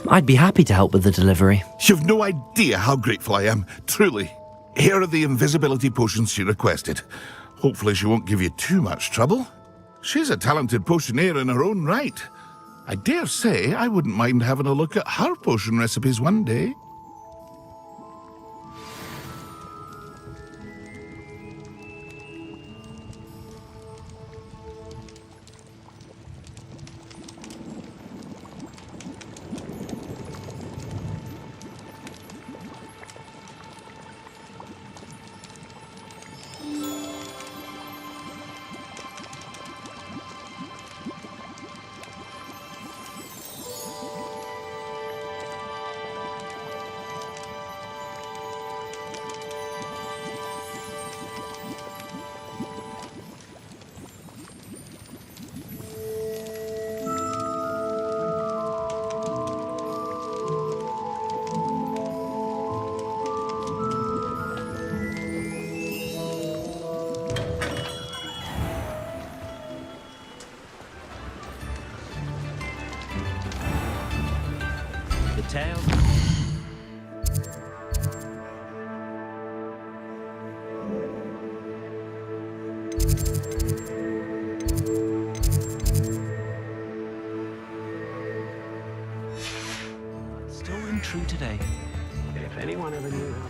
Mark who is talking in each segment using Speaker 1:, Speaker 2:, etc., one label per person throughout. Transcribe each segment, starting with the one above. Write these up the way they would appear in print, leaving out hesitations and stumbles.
Speaker 1: I'd be happy to help with the delivery.
Speaker 2: You've no idea how grateful I am, truly. Here are the invisibility potions she requested. Hopefully she won't give you too much trouble. She's a talented potioneer in her own right. I dare say I wouldn't mind having a look at her potion recipes one day.
Speaker 1: Tail. Still ring true today.
Speaker 3: If anyone ever knew how.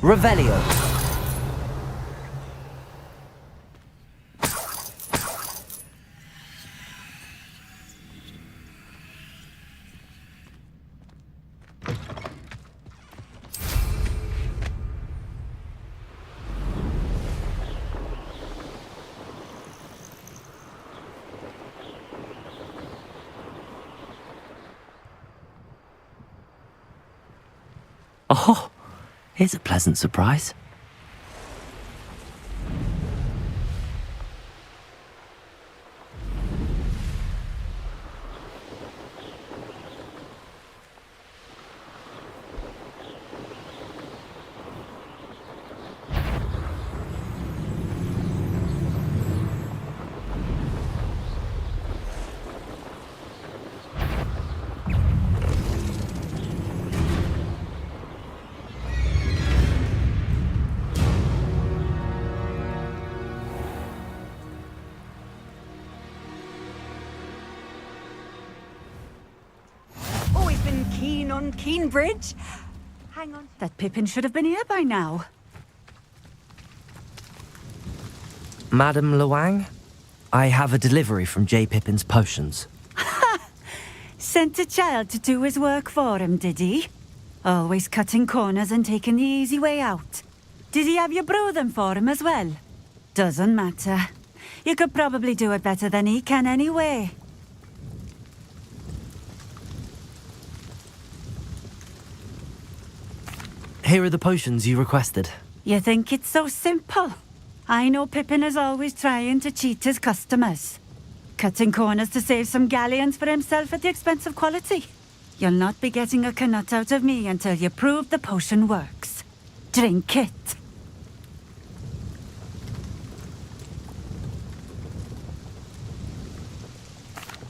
Speaker 1: Revelio. Oh, here's a pleasant surprise.
Speaker 4: Keen on Keenbridge. Hang on. That Pippin should have been here by now.
Speaker 1: Madame Luang, I have a delivery from J. Pippin's potions.
Speaker 4: Sent a child to do his work for him, did he? Always cutting corners and taking the easy way out. Did he have you brew them for him as well? Doesn't matter. You could probably do it better than he can anyway.
Speaker 1: Here are the potions you requested.
Speaker 4: You think it's so simple? I know Pippin is always trying to cheat his customers. Cutting corners to save some galleons for himself at the expense of quality. You'll not be getting a canut out of me until you prove the potion works. Drink it.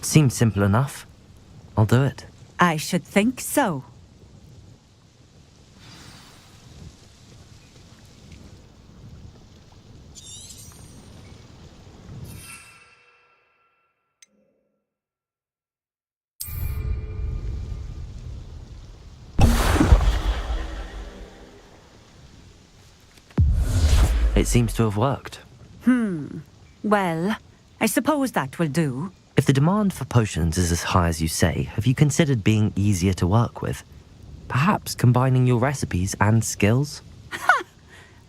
Speaker 1: Seems simple enough. I'll do it.
Speaker 4: I should think so.
Speaker 1: It seems to have worked.
Speaker 4: Well, I suppose that will do.
Speaker 1: If the demand for potions is as high as you say, have you considered being easier to work with? Perhaps combining your recipes and skills?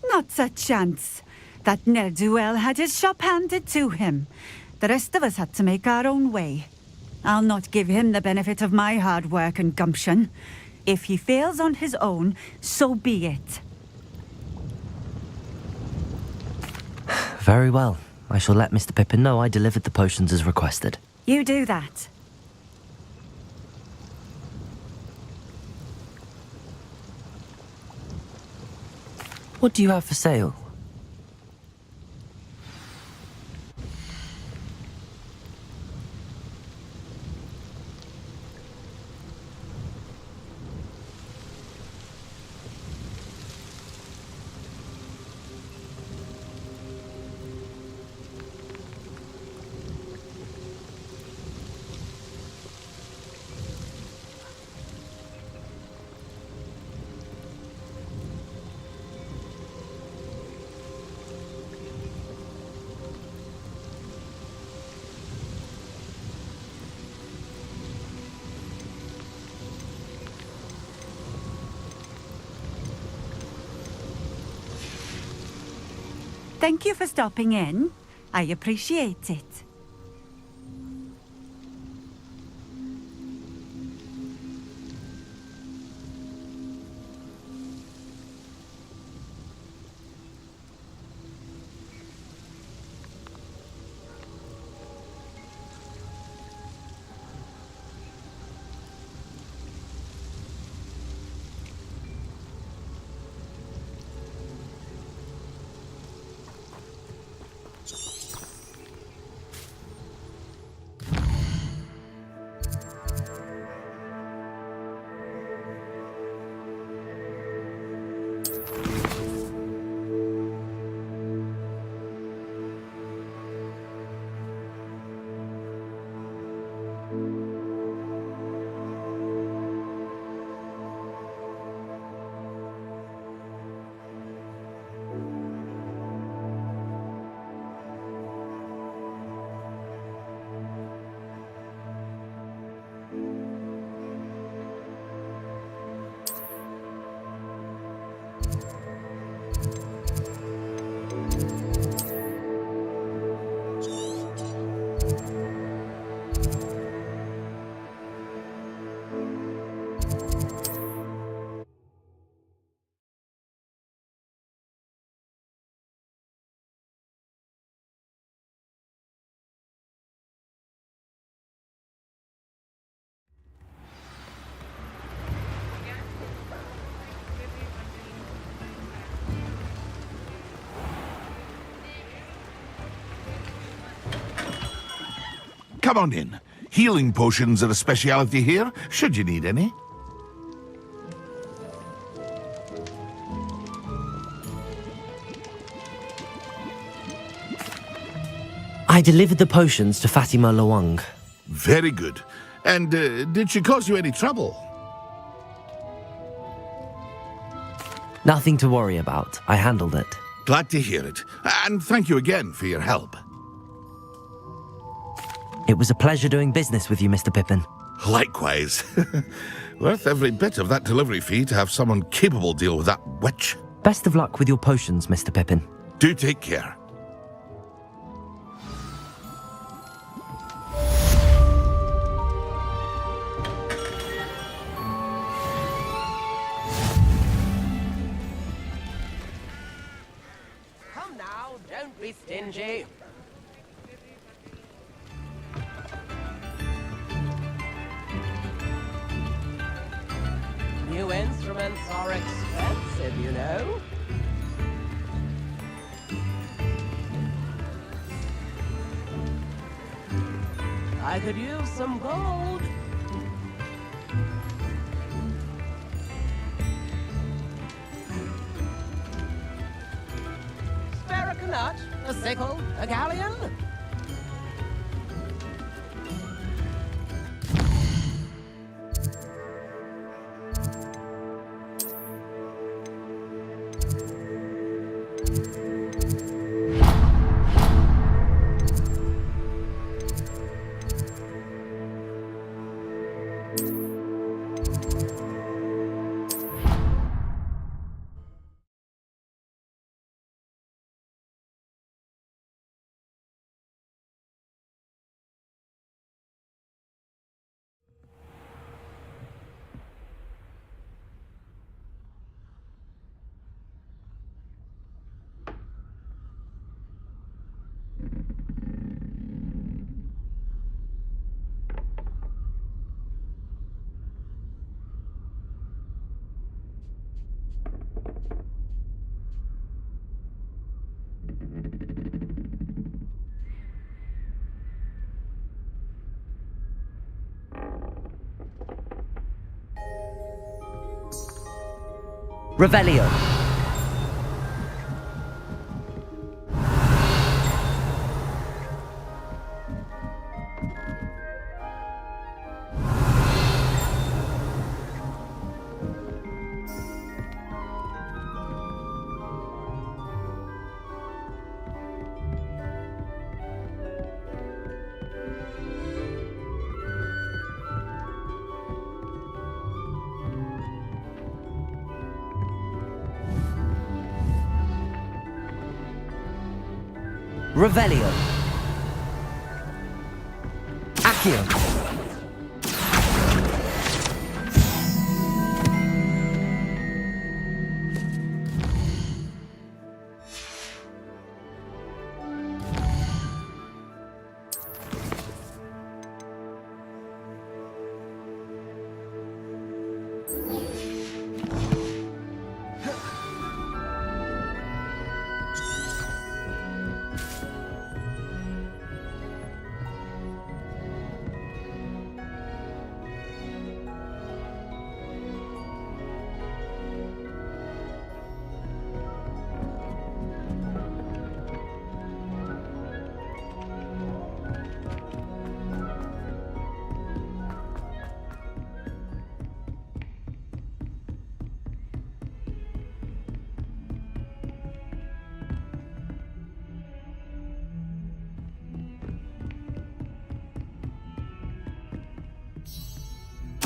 Speaker 4: Not a chance. That ne'er-do-well had his shop handed to him. The rest of us had to make our own way. I'll not give him the benefit of my hard work and gumption. If he fails on his own, so be it.
Speaker 1: Very well. I shall let Mr. Pippin know I delivered the potions as requested.
Speaker 4: You do that.
Speaker 1: What do you have for sale?
Speaker 4: Thank you for stopping in. I appreciate it.
Speaker 2: Come on in. Healing potions are a speciality here, should you need any.
Speaker 1: I delivered the potions to Fatima Lawang.
Speaker 2: Very good. And did she cause you any trouble?
Speaker 1: Nothing to worry about. I handled it.
Speaker 2: Glad to hear it. And thank you again for your help.
Speaker 1: It was a pleasure doing business with you, Mr. Pippin.
Speaker 2: Likewise. Worth every bit of that delivery fee to have someone capable deal with that witch.
Speaker 1: Best of luck with your potions, Mr. Pippin.
Speaker 2: Do take care.
Speaker 3: Come now, don't be stingy. New instruments are expensive, you know. I could use some gold. Spare a canut, a sickle, a galleon.
Speaker 1: Revelio. Revelio. Accio.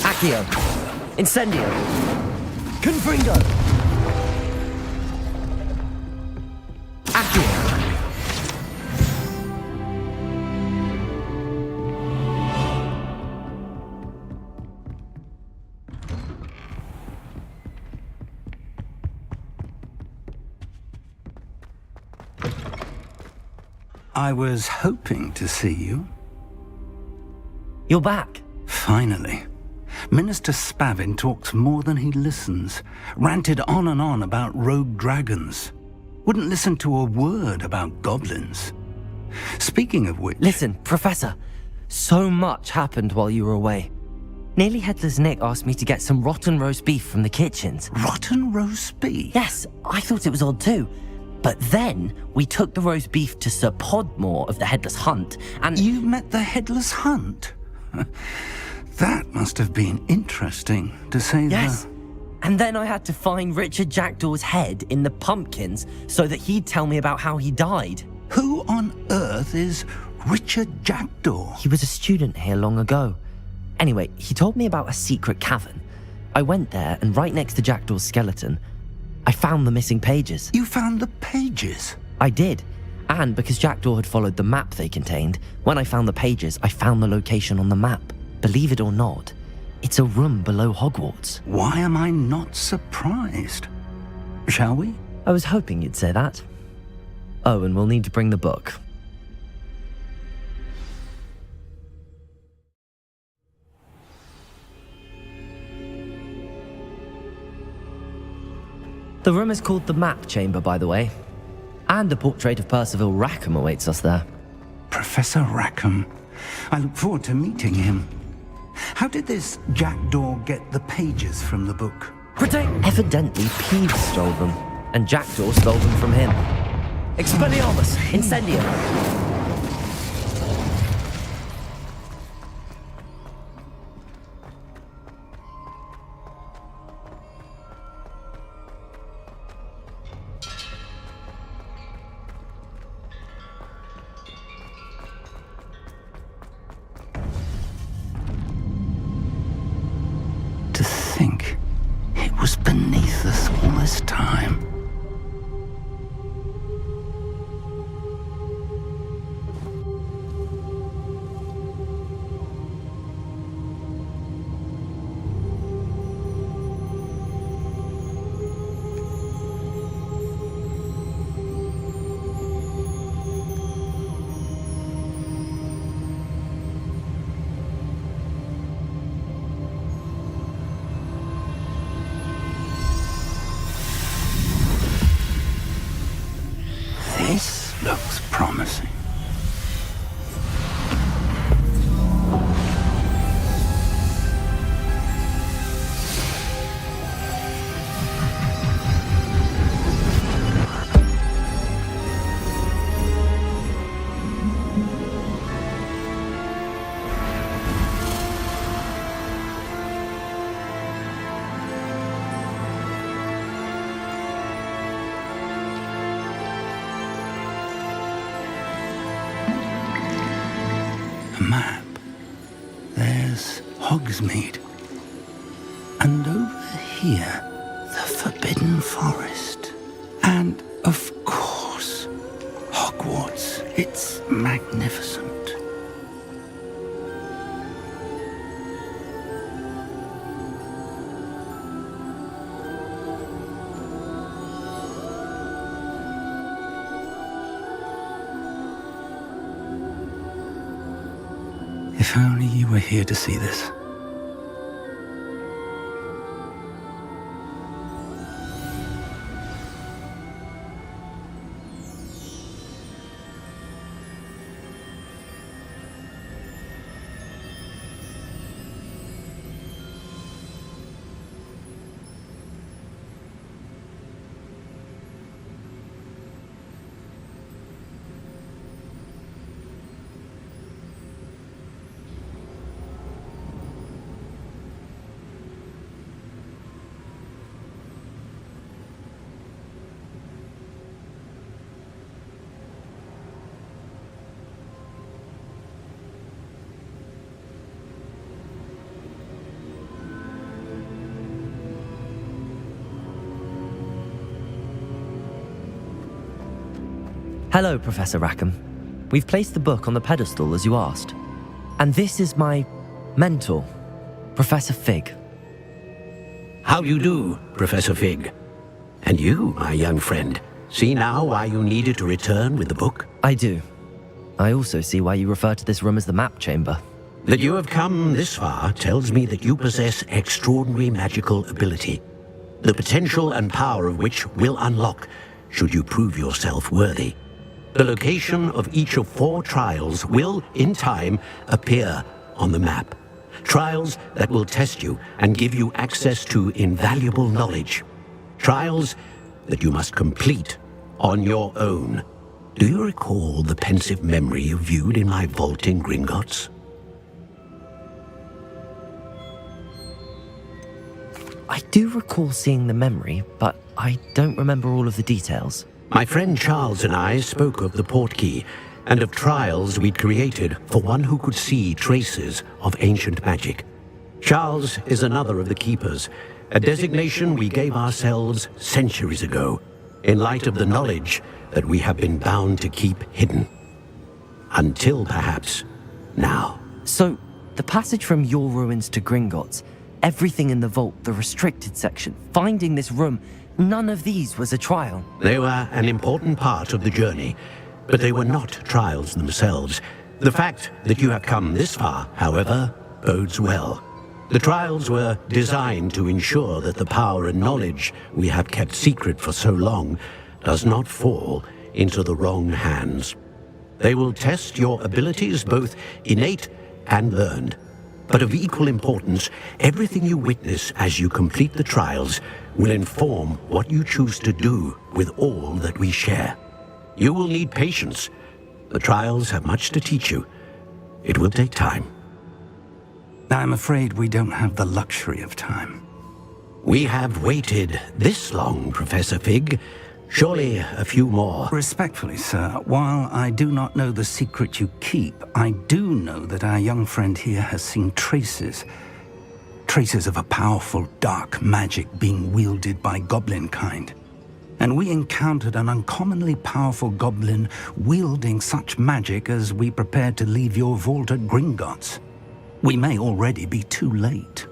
Speaker 1: Accio. Incendio. Confringo. Accio.
Speaker 5: I was hoping to see you.
Speaker 1: You're back.
Speaker 5: Finally. Minister Spavin talks more than he listens. Ranted on and on about rogue dragons. Wouldn't listen to a word about goblins. Speaking of which...
Speaker 1: Listen, Professor. So much happened while you were away. Nearly Headless Nick asked me to get some rotten roast beef from the kitchens.
Speaker 5: Rotten roast beef?
Speaker 1: Yes, I thought it was odd too. But then we took the roast beef to Sir Podmore of the Headless Hunt, and...
Speaker 5: You met the Headless Hunt? That must have been interesting, to say the...
Speaker 1: Yes. And then I had to find Richard Jackdaw's head in the pumpkins so that he'd tell me about how he died.
Speaker 5: Who on earth is Richard Jackdaw?
Speaker 1: He was a student here long ago. Anyway, he told me about a secret cavern. I went there, and right next to Jackdaw's skeleton, I found the missing pages.
Speaker 5: You found the pages?
Speaker 1: I did. And because Jackdaw had followed the map they contained, when I found the pages, I found the location on the map. Believe it or not, it's a room below Hogwarts.
Speaker 5: Why am I not surprised? Shall we?
Speaker 1: I was hoping you'd say that. Oh, and we'll need to bring the book. The room is called the Map Chamber, by the way. And a portrait of Percival Rackham awaits us there.
Speaker 5: Professor Rackham. I look forward to meeting him. How did this Jackdaw get the pages from the book?
Speaker 1: Evidently, Peeves stole them, and Jackdaw stole them from him. Expelliarmus! Incendium!
Speaker 5: To think it was beneath us all this time. This looks promising. Map. There's Hogsmeade. And over here, the Forbidden Forest. And, of course, Hogwarts. It's magnificent. If only you were here to see this.
Speaker 1: Hello, Professor Rackham. We've placed the book on the pedestal as you asked. And this is my mentor, Professor Fig.
Speaker 6: How you do, Professor Fig? And you, my young friend, see now why you needed to return with the book?
Speaker 1: I do. I also see why you refer to this room as the Map Chamber.
Speaker 6: That you have come this far tells me that you possess extraordinary magical ability, the potential and power of which will unlock should you prove yourself worthy. The location of each of 4 trials will, in time, appear on the map. Trials that will test you and give you access to invaluable knowledge. Trials that you must complete on your own. Do you recall the pensive memory you viewed in my vault in Gringotts?
Speaker 1: I do recall seeing the memory, but I don't remember all of the details.
Speaker 6: My friend Charles and I spoke of the portkey and of trials we'd created for one who could see traces of ancient magic. Charles is another of the keepers, a designation we gave ourselves centuries ago, in light of the knowledge that we have been bound to keep hidden. Until perhaps now.
Speaker 1: So, the passage from your ruins to Gringotts, everything in the vault, the restricted section, finding this room, none of these was a trial.
Speaker 6: They were an important part of the journey, but they were not trials themselves. The fact that you have come this far, however, bodes well. The trials were designed to ensure that the power and knowledge we have kept secret for so long does not fall into the wrong hands. They will test your abilities, both innate and learned. But of equal importance, everything you witness as you complete the trials will inform what you choose to do with all that we share. You will need patience. The trials have much to teach you. It will take time.
Speaker 5: I'm afraid we don't have the luxury of time.
Speaker 6: We have waited this long, Professor Fig. Surely a few more.
Speaker 5: Respectfully, sir, while I do not know the secret you keep, I do know that our young friend here has seen traces of a powerful dark magic being wielded by goblin kind. And we encountered an uncommonly powerful goblin wielding such magic as we prepared to leave your vault at Gringotts. We may already be too late.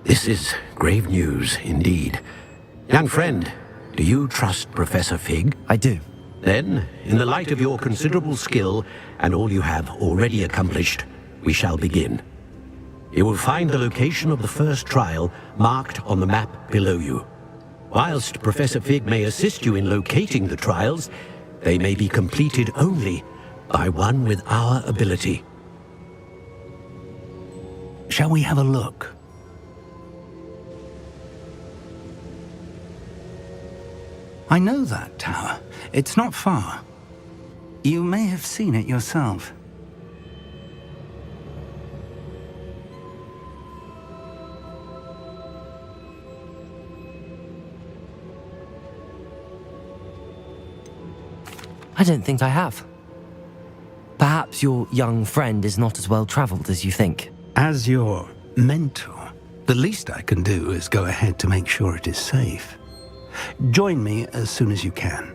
Speaker 6: This is grave news indeed. Young friend, do you trust Professor Fig?
Speaker 1: I do.
Speaker 6: Then, in the light of your considerable skill and all you have already accomplished, we shall begin. You will find the location of the first trial marked on the map below you. Whilst Professor Fig may assist you in locating the trials, they may be completed only by one with our ability.
Speaker 5: Shall we have a look? I know that tower. It's not far. You may have seen it yourself.
Speaker 1: I don't think I have. Perhaps your young friend is not as well traveled as you think.
Speaker 5: As your mentor, the least I can do is go ahead to make sure it is safe. Join me as soon as you can.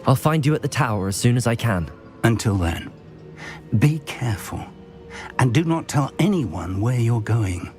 Speaker 1: I'll find you at the tower as soon as I can.
Speaker 5: Until then, be careful, and do not tell anyone where you're going.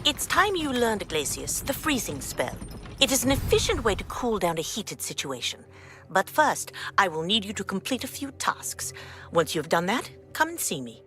Speaker 7: It's time you learned, Glacius, the freezing spell. It is an efficient way to cool down a heated situation. But first, I will need you to complete a few tasks. Once you have done that, come and see me.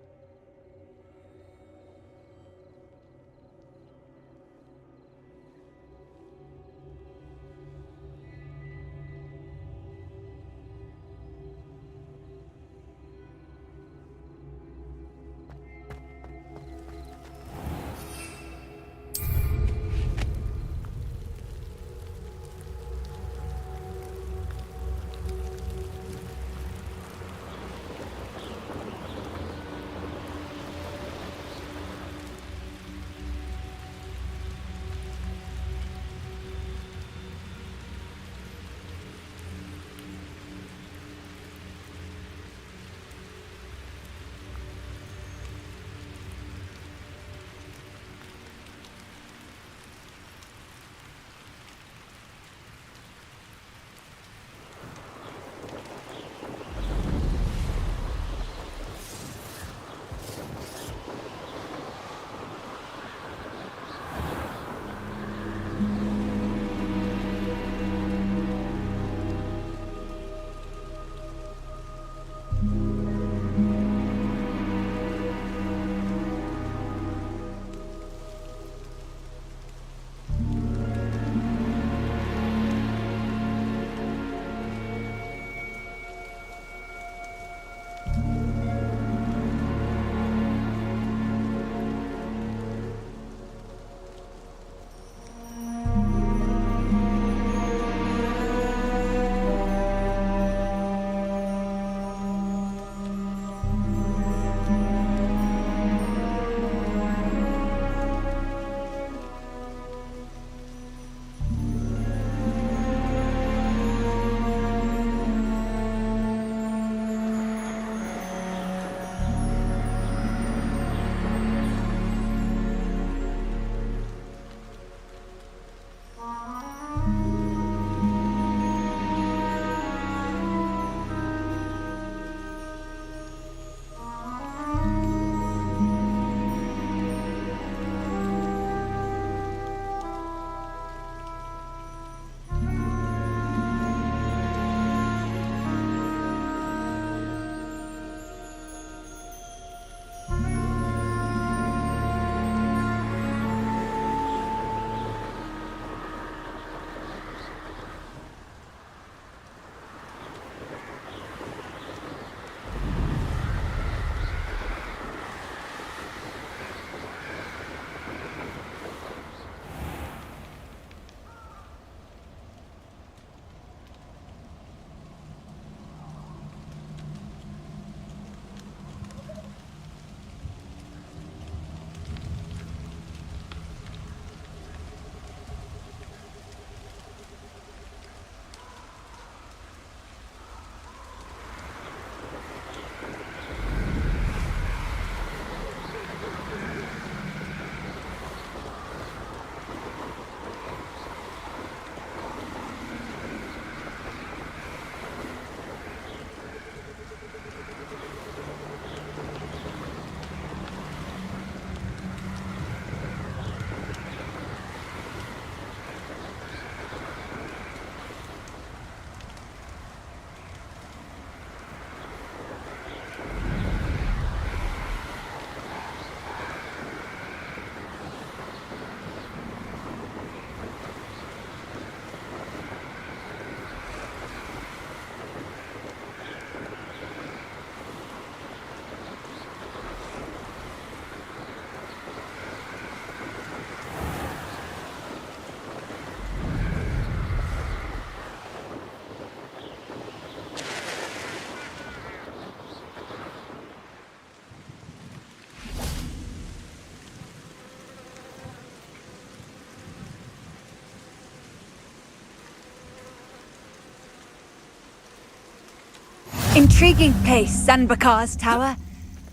Speaker 8: Intriguing place, Sanbakar's tower.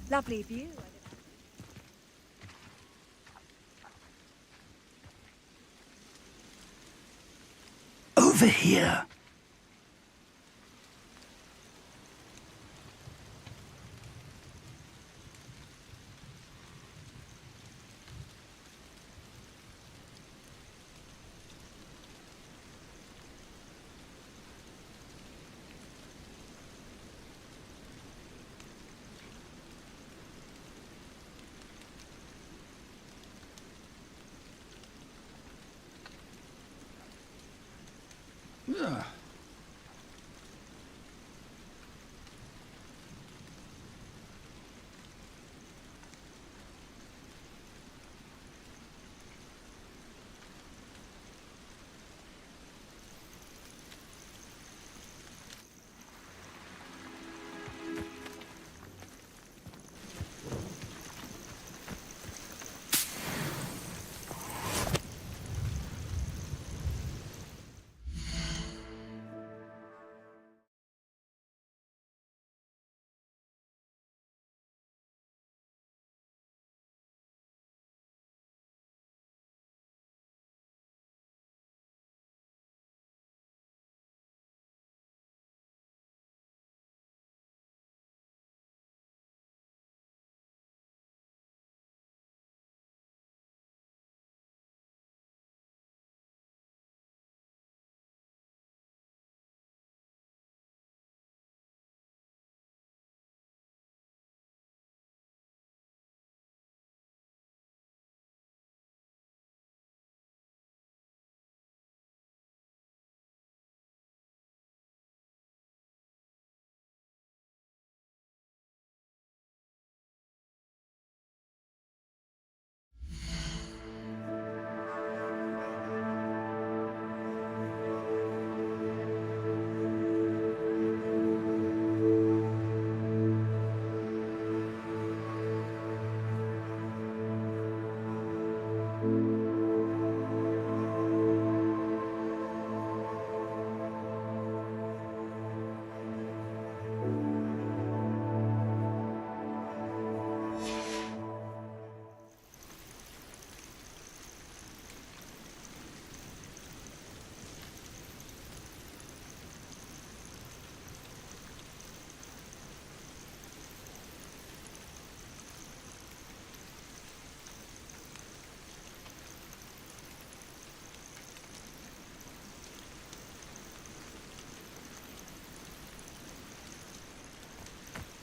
Speaker 8: Lovely view.
Speaker 5: Over here.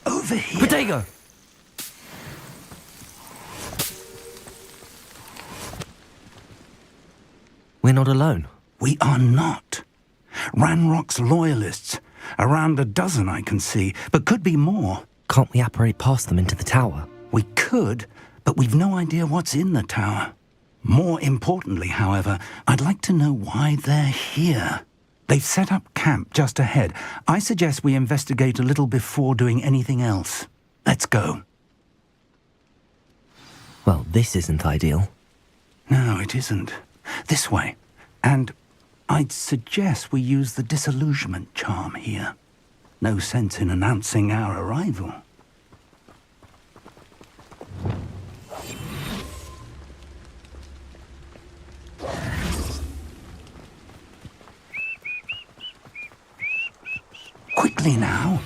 Speaker 5: Over here.
Speaker 1: Protego! We're not alone.
Speaker 5: We are not. Ranrock's loyalists. Around a dozen I can see, but could be more.
Speaker 1: Can't we apparate past them into the tower?
Speaker 5: We could, but we've no idea what's in the tower. More importantly, however, I'd like to know why they're here. They've set up camp just ahead. I suggest we investigate a little before doing anything else. Let's go.
Speaker 1: Well, this isn't ideal.
Speaker 5: No, it isn't. This way. And I'd suggest we use the disillusionment charm here. No sense in announcing our arrival. Quickly now.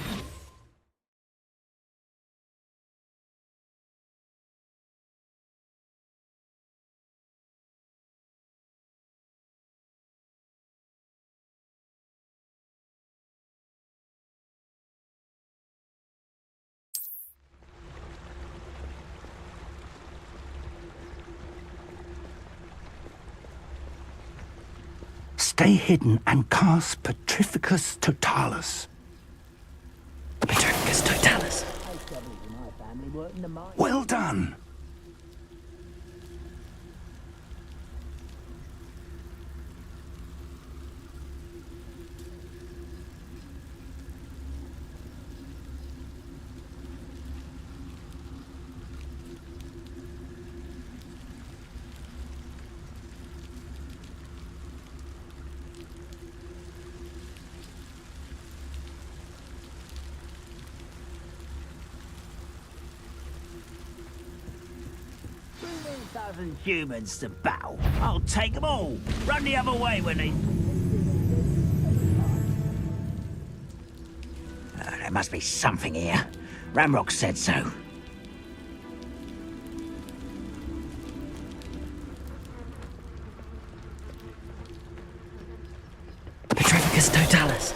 Speaker 5: Stay hidden and cast Petrificus Totalis.
Speaker 1: Petrificus Totalis.
Speaker 5: Well done.
Speaker 9: 1,000 humans to battle. I'll take them all. Run the other way when they... There must be something here. Ramrock said so.
Speaker 1: Petrificus totalis.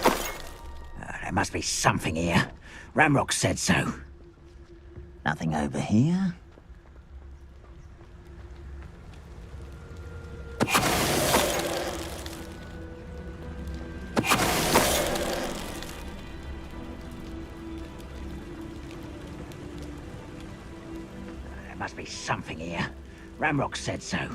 Speaker 9: There must be something here. Ramrock said so. Nothing over here. There must be something here. Ramrock said so.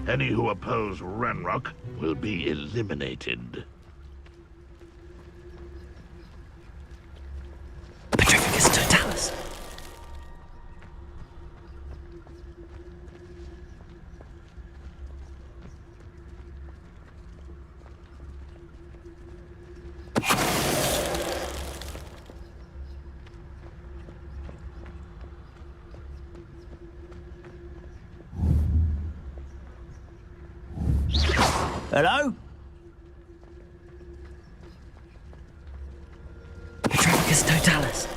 Speaker 10: Any who oppose Ranrock will be eliminated.
Speaker 1: Petrificus totalis.
Speaker 9: Hello?
Speaker 1: Petrificus totalis.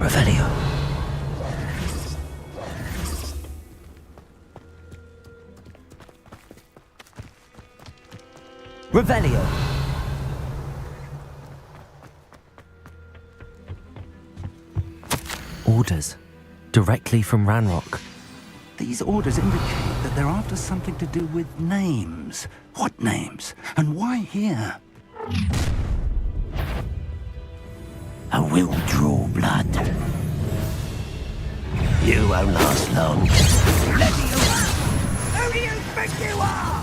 Speaker 1: Revelio. Revelio. Orders. Directly from Ranrock.
Speaker 5: These orders indicate that they're after something to do with names. What names? And why here?
Speaker 9: I will draw blood. You won't last long. Let me alone! Who do you think you are?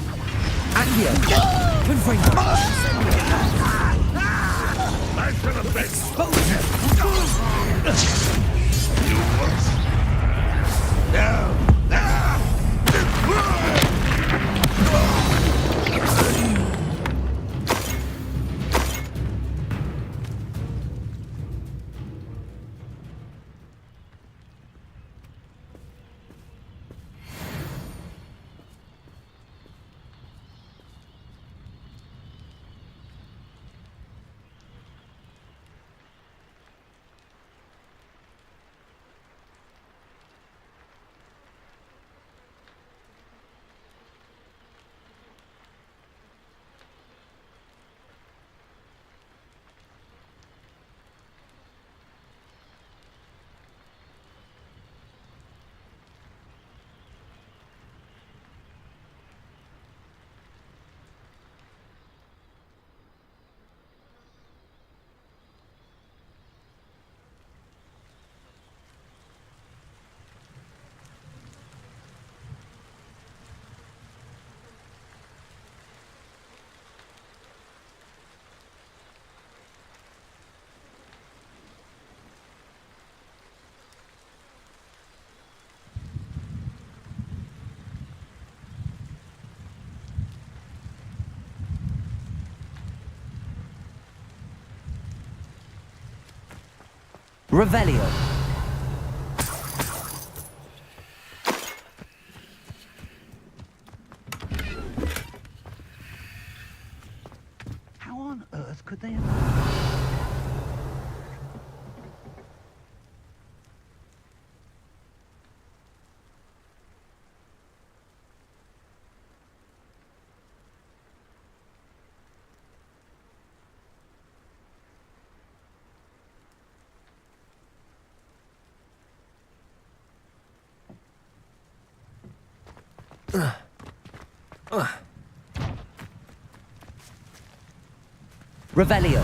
Speaker 1: Accio. Confringo.
Speaker 10: I should have been
Speaker 1: Exposure.
Speaker 10: you once. Now.
Speaker 1: Revelio.
Speaker 5: How on earth could they have...
Speaker 1: Revelio.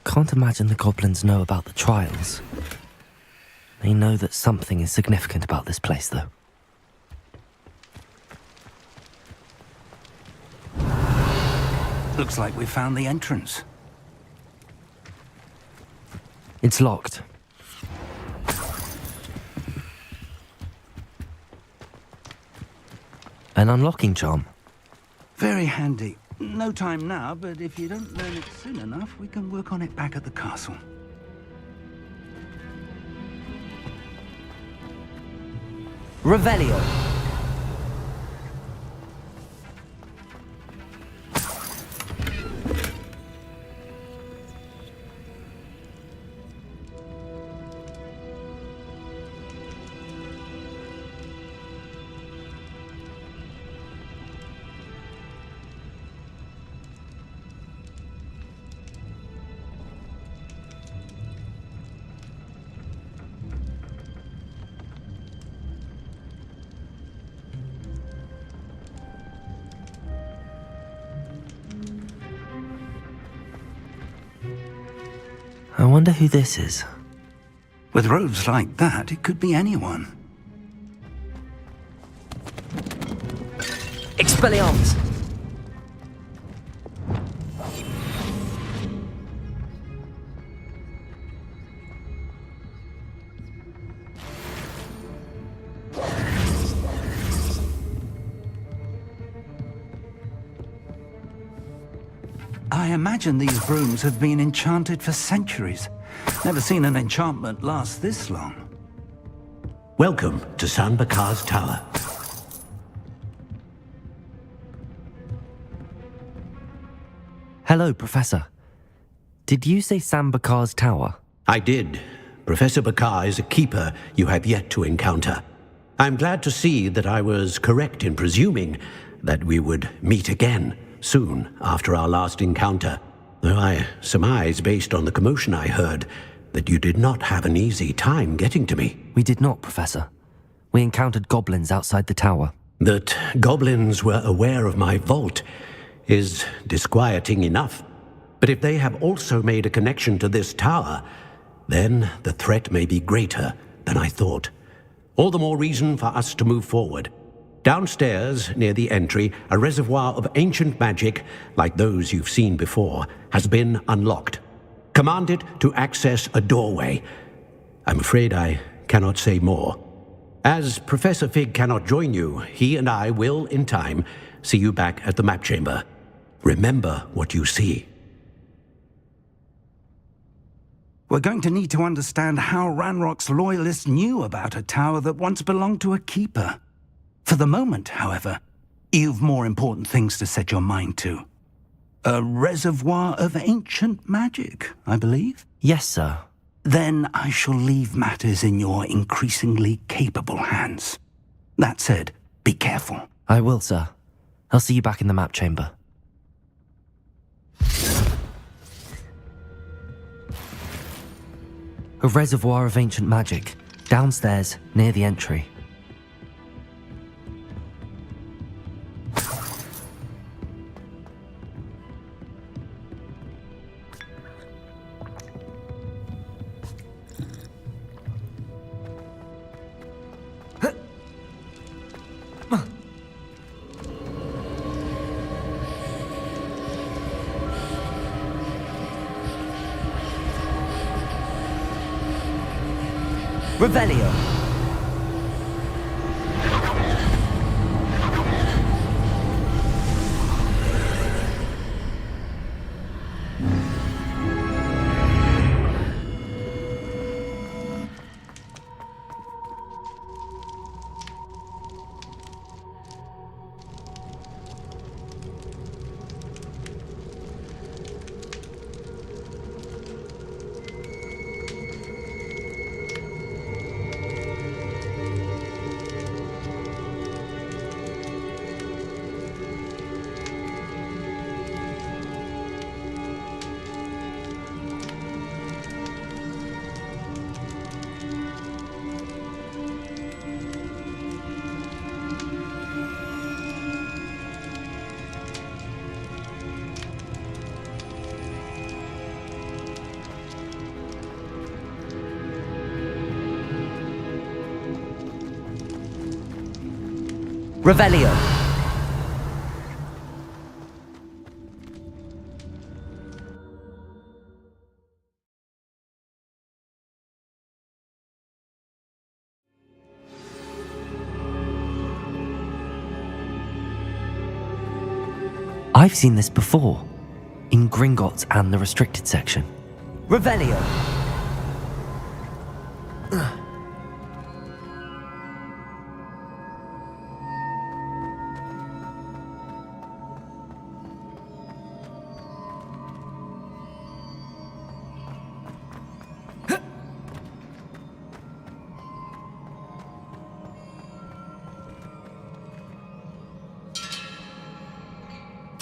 Speaker 1: Can't imagine the goblins know about the trials. They know that something is significant about this place, though.
Speaker 5: Looks like we found the entrance.
Speaker 1: It's locked. An unlocking charm.
Speaker 5: Very handy. No time now, but if you don't learn it soon enough, we can work on it back at the castle.
Speaker 1: Revelio. I wonder who this is.
Speaker 5: With robes like that, it could be anyone.
Speaker 1: Expelliarmus!
Speaker 5: I imagine these brooms have been enchanted for centuries. Never seen an enchantment last this long.
Speaker 6: Welcome to Sanbakar's Tower.
Speaker 1: Hello, Professor. Did you say Sambakar's Tower?
Speaker 6: I did. Professor Bakar is a keeper you have yet to encounter. I'm glad to see that I was correct in presuming that we would meet again soon after our last encounter, though I surmise, based on the commotion I heard, that you did not have an easy time getting to me.
Speaker 1: We did not, Professor. We encountered goblins outside the tower.
Speaker 6: That goblins were aware of my vault is disquieting enough. But if they have also made a connection to this tower, then the threat may be greater than I thought. All the more reason for us to move forward. Downstairs, near the entry, a reservoir of ancient magic, like those you've seen before, has been unlocked. Command it to access a doorway. I'm afraid I cannot say more. As Professor Fig cannot join you, he and I will, in time, see you back at the map chamber. Remember what you see.
Speaker 5: We're going to need to understand how Ranrock's loyalists knew about a tower that once belonged to a keeper. For the moment, however, you've more important things to set your mind to. A reservoir of ancient magic, I believe?
Speaker 1: Yes, sir.
Speaker 5: Then I shall leave matters in your increasingly capable hands. That said, be careful.
Speaker 1: I will, sir. I'll see you back in the map chamber. A reservoir of ancient magic, downstairs, near the entry. Revelio. Revelio. I've seen this before, in Gringotts and the restricted section. Revelio.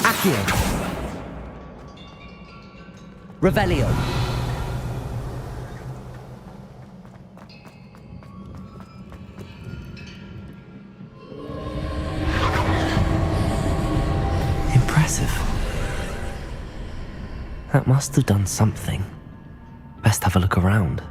Speaker 1: Accio. Revelio. Impressive. That must have done something. Best have a look around.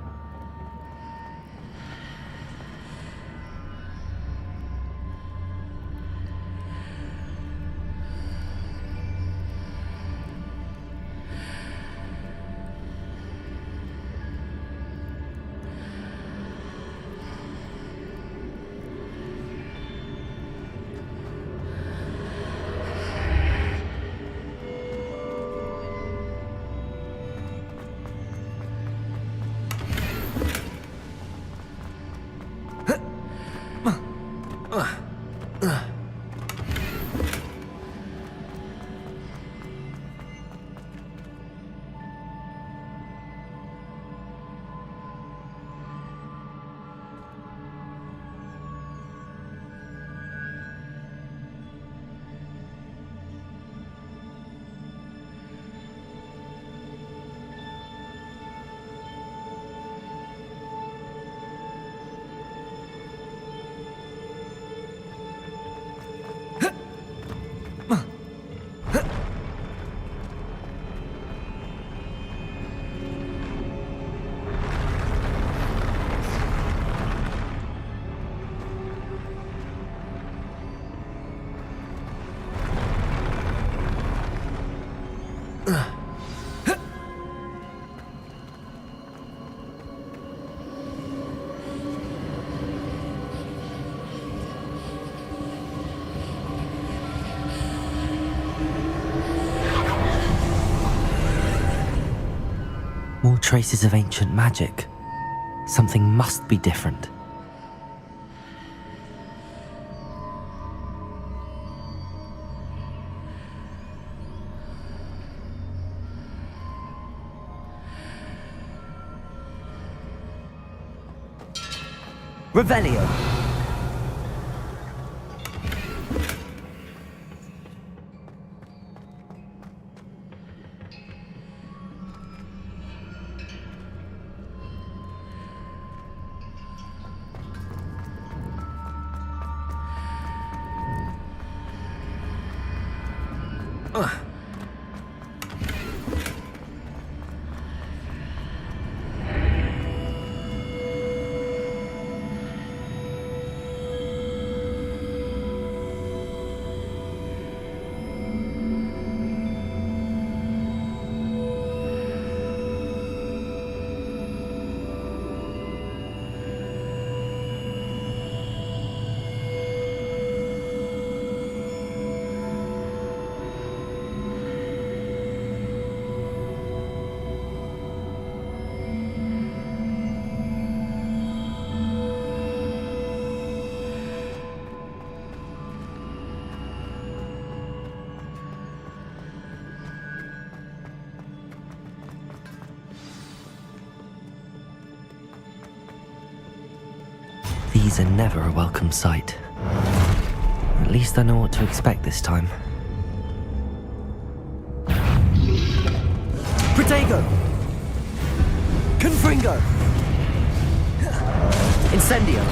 Speaker 1: More traces of ancient magic. Something must be different. Revelio. These are never a welcome sight. At least I know what to expect this time. Protego! Confringo! Incendio!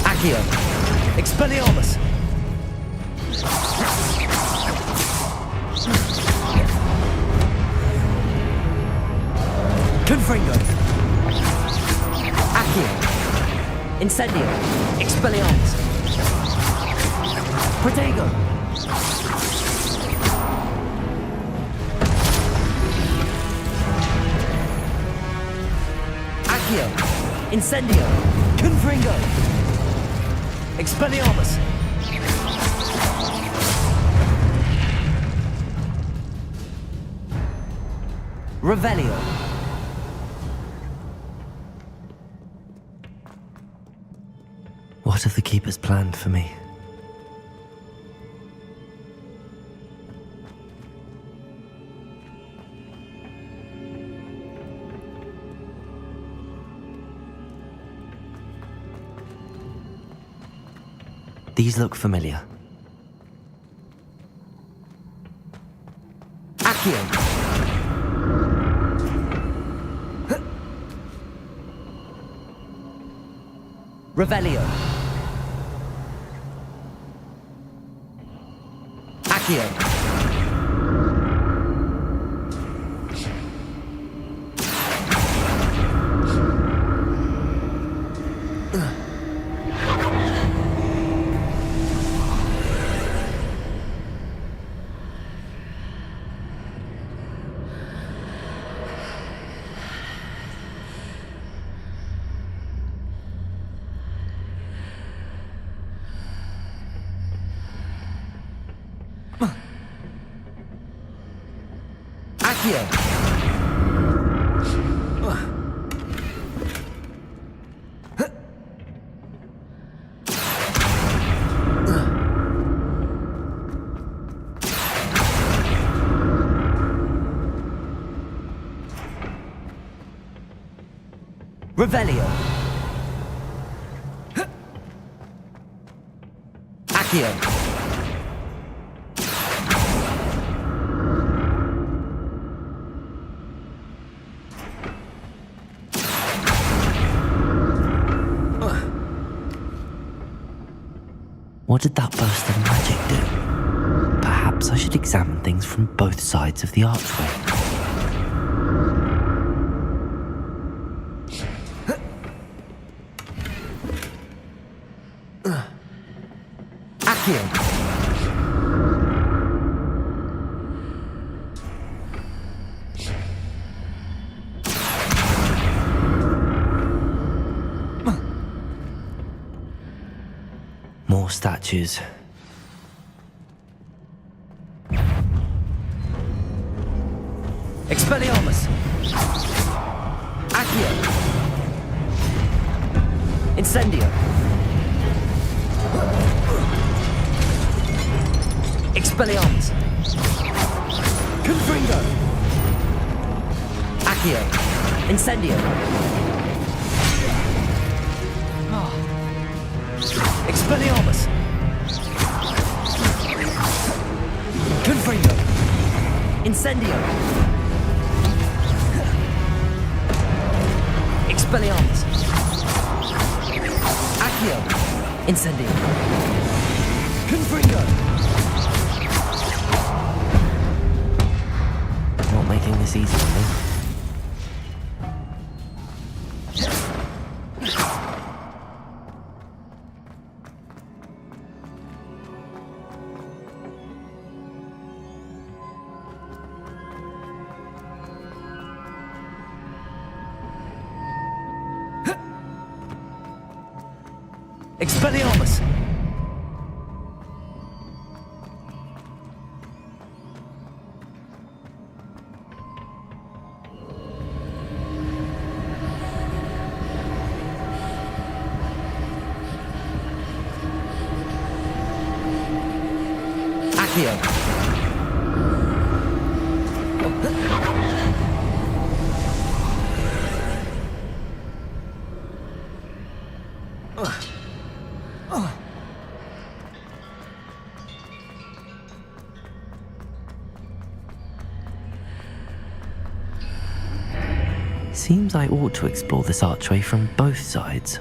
Speaker 1: Accio! Expelliarmus! Confringo! Accio! Incendio! Expelliarmus! Protego! Accio! Incendio! Confringo! Expelliarmus! Revelio! What have the Keepers planned for me? These look familiar. Accio! Revelio! Accio! Accio! Revelio! Accio! What did that burst of magic do? Perhaps I should examine things from both sides of the archway. Accio! More statues. Expelliarmus! Accio! Incendio! Expelliarmus! Confringo! Accio! Incendio! Expelliarmus! Confringo! Incendio! Expelliarmus! Accio! Incendio! Confringo! Not making this easy for me. Expelliarmus! Accio! Seems I ought to explore this archway from both sides.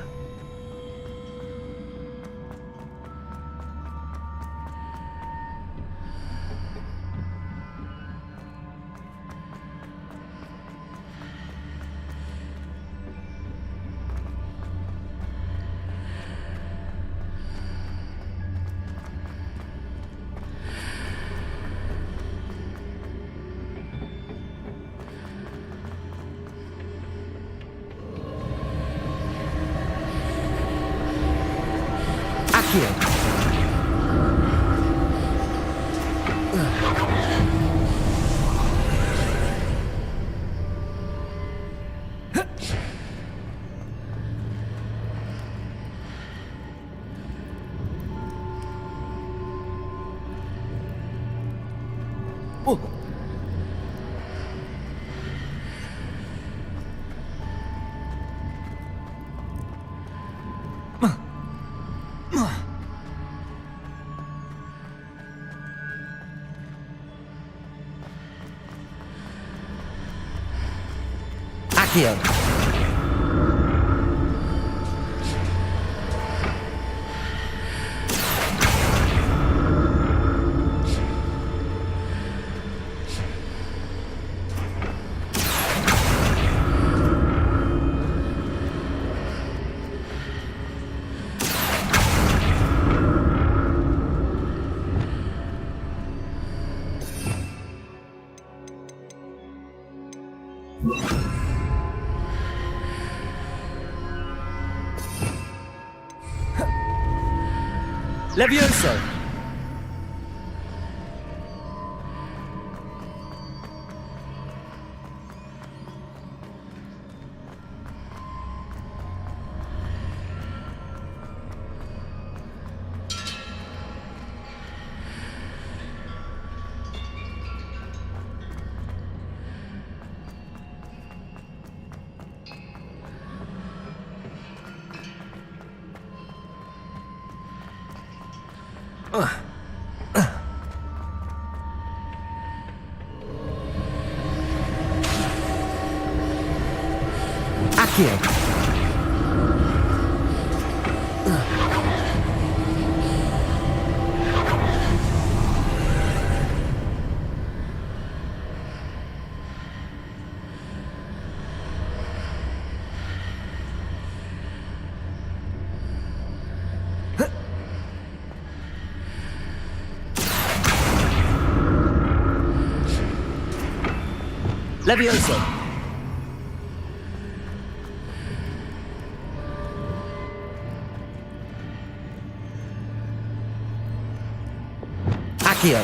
Speaker 1: Accio. Accio. Levioso! Accio. Levioso! Accio!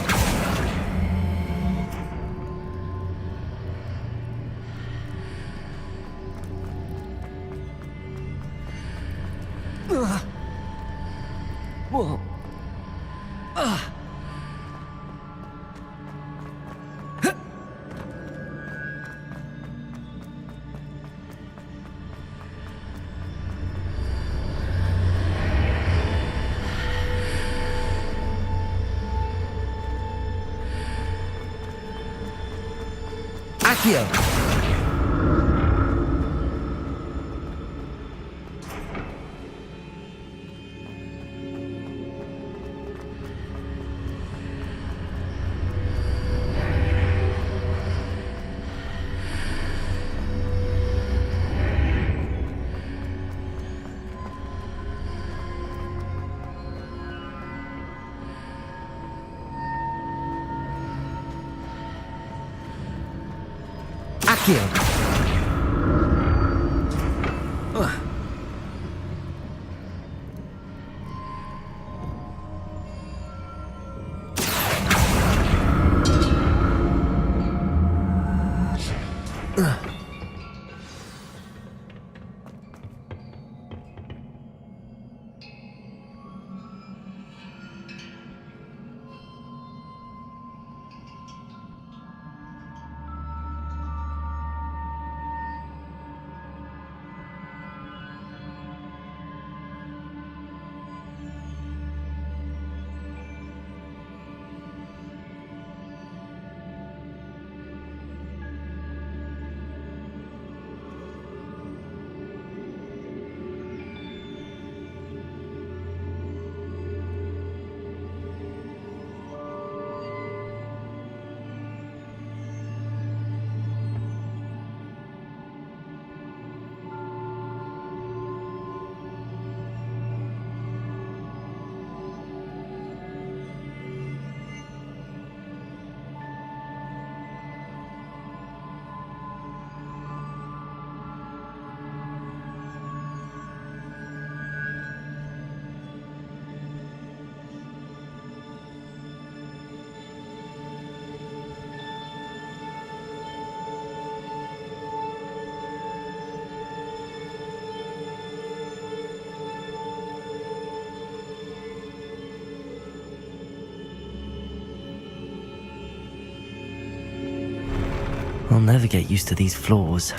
Speaker 1: Whoa. Accio! Accio! I'll never get used to these floors.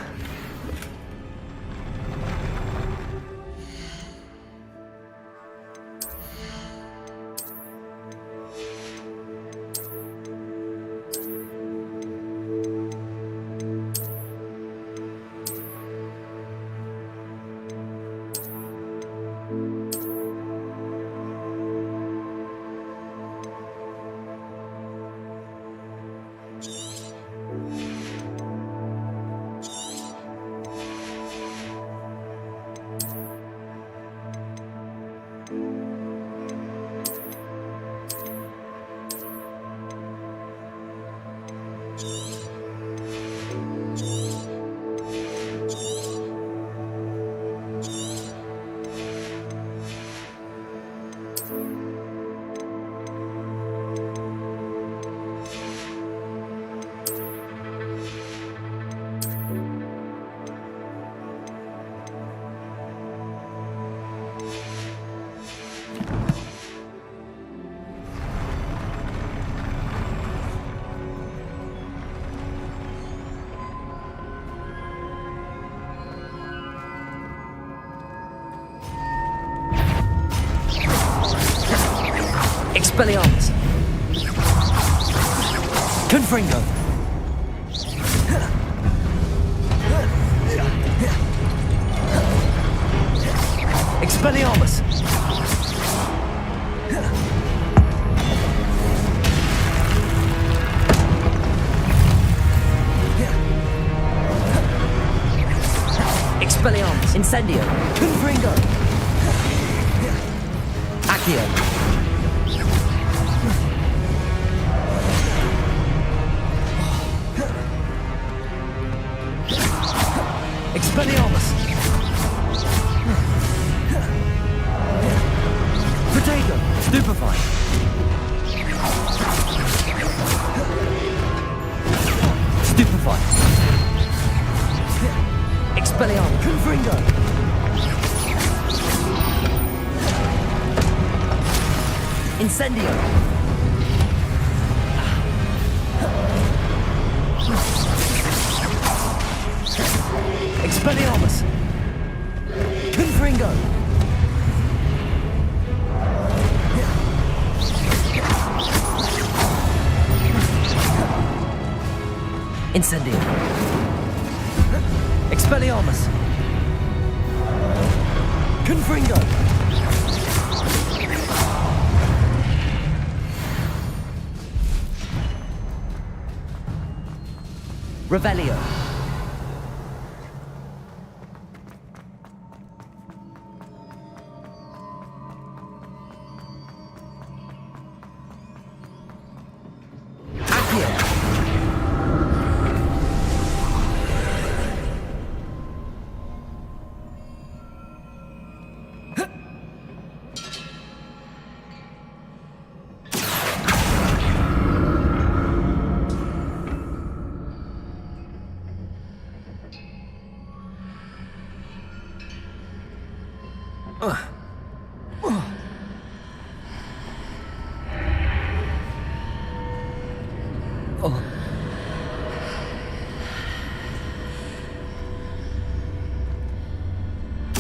Speaker 1: Expelliarmus! Confringo! Expelliarmus! Expelliarmus! Incendio! Confringo! Accio! Expelliarmus! Potato! Stupefy! Stupefy! Expelliarmus! Confringo! Incendio! Expelliarmus! Confringo! Incendio! Expelliarmus! Confringo! Revelio!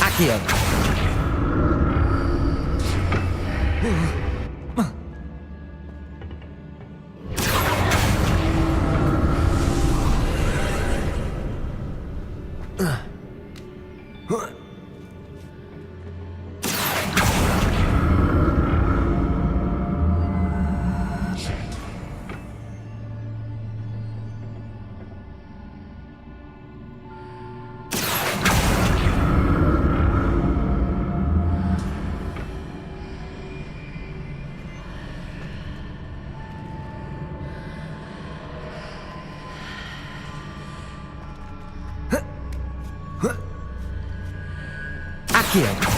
Speaker 1: Accio! Accio!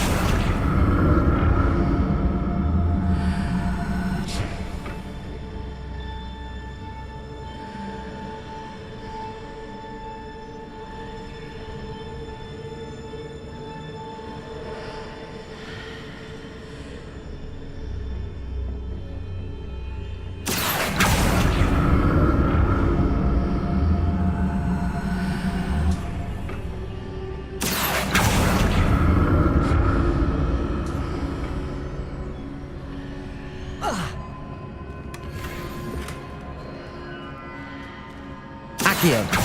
Speaker 1: Accio.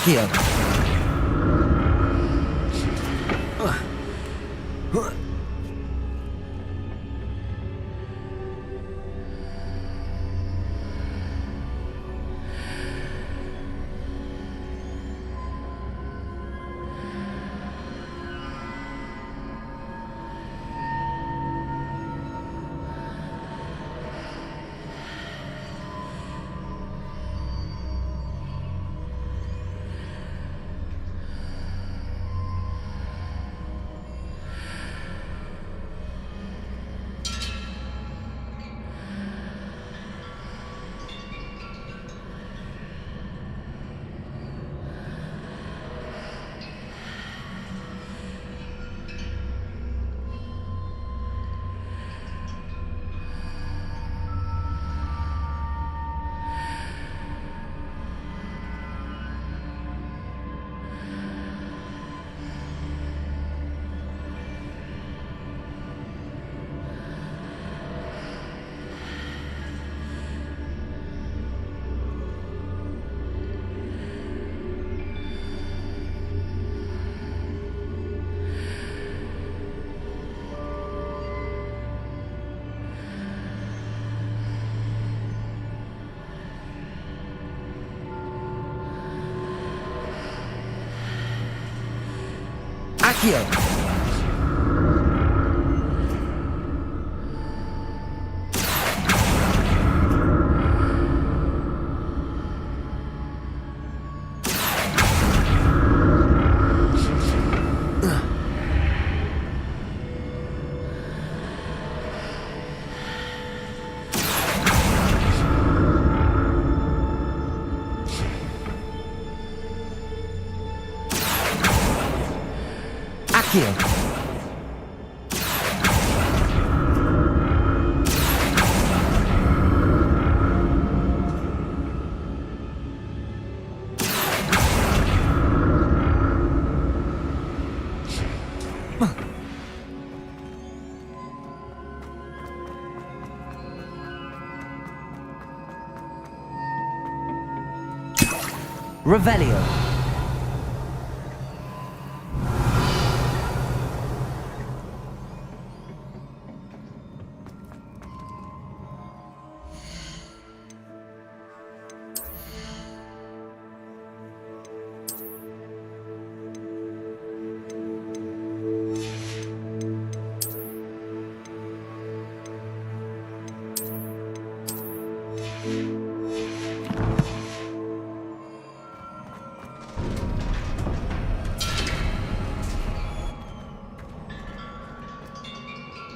Speaker 1: Accio. Accio. Accio. Accio. Revelio.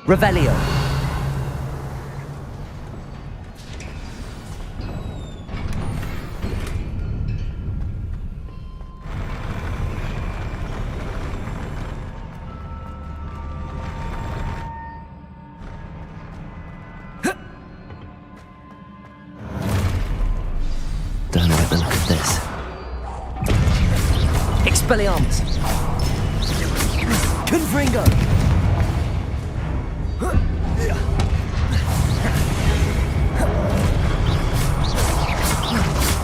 Speaker 1: Revelio. Expelliarmus! Confringo!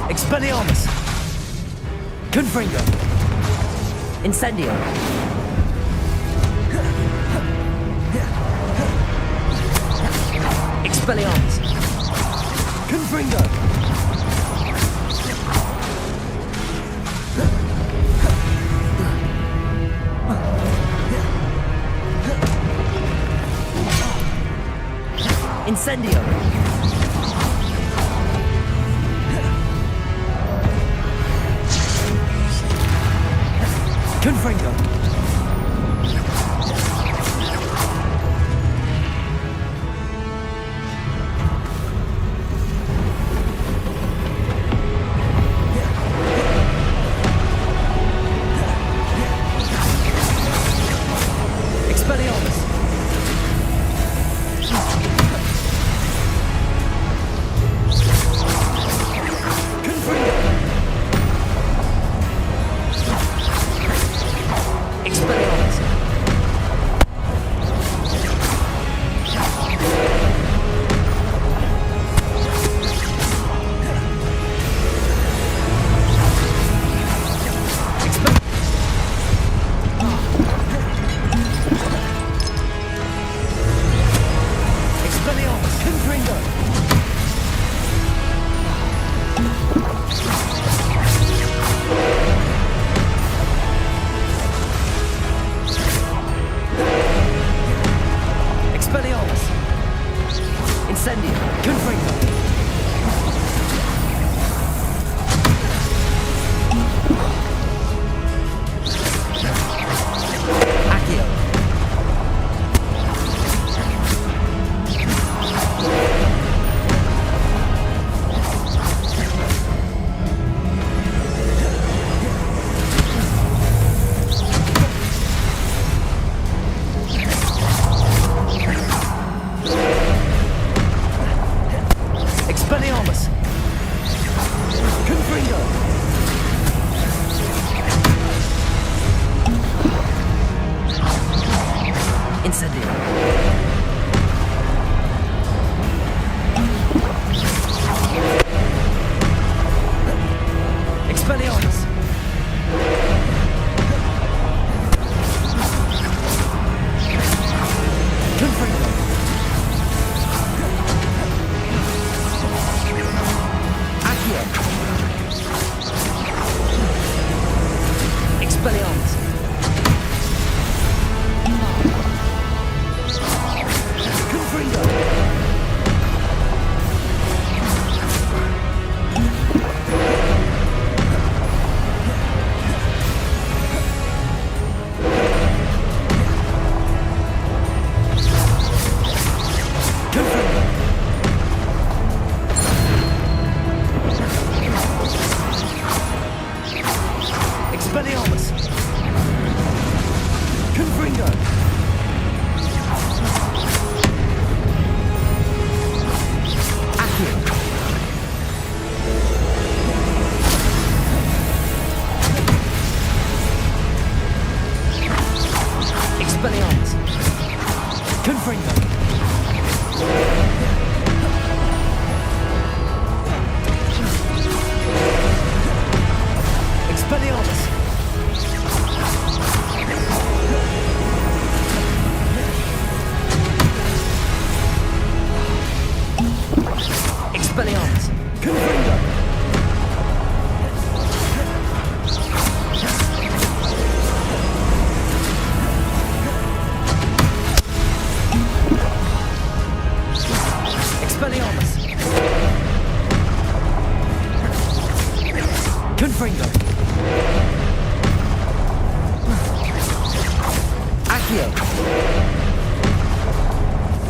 Speaker 1: Expelliarmus! Confringo! Incendio! Expelliarmus! Confringo! Incendio! Confringo! Expelliarmus!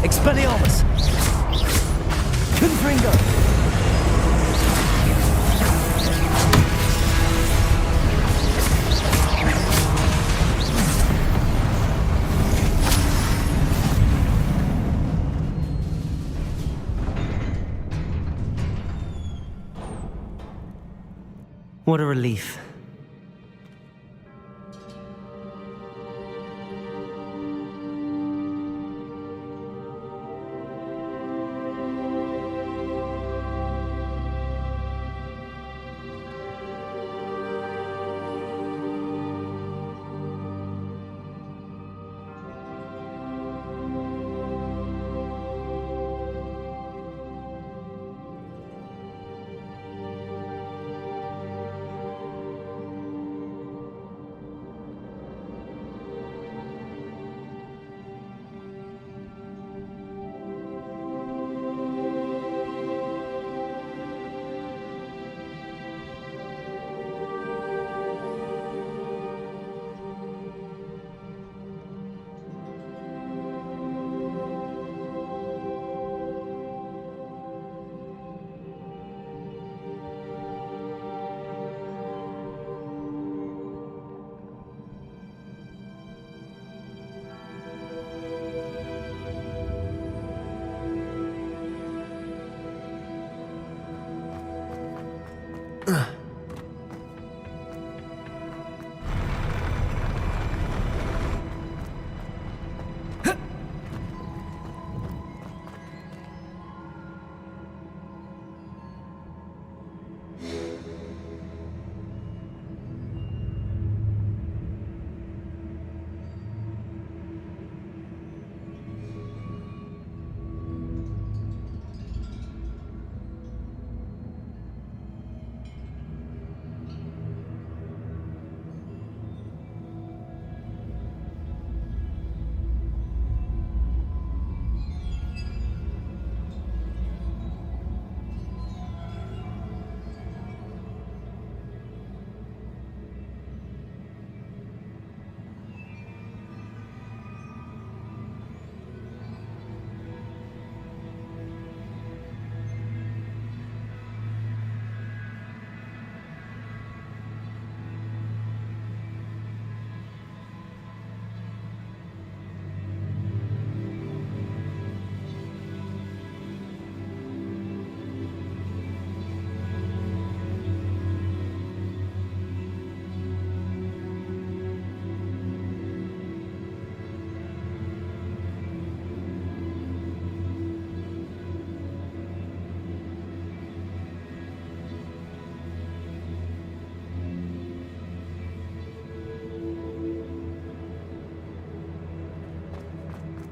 Speaker 1: Expelliarmus! Confringo! What a relief.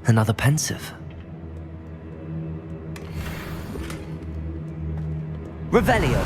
Speaker 1: Another pensive. Revelio.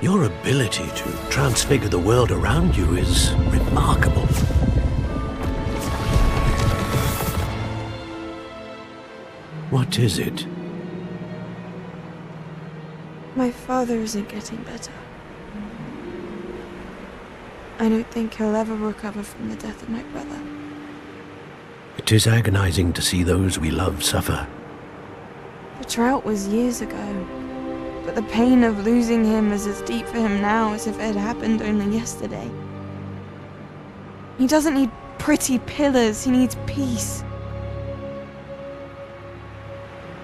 Speaker 6: Your ability to transfigure the world around you is remarkable. What is it?
Speaker 11: My father isn't getting better. I don't think he'll ever recover from the death of my brother.
Speaker 6: It is agonizing to see those we love suffer.
Speaker 11: The drought was years ago, but the pain of losing him is as deep for him now as if it had happened only yesterday. He doesn't need pretty pillars, he needs peace.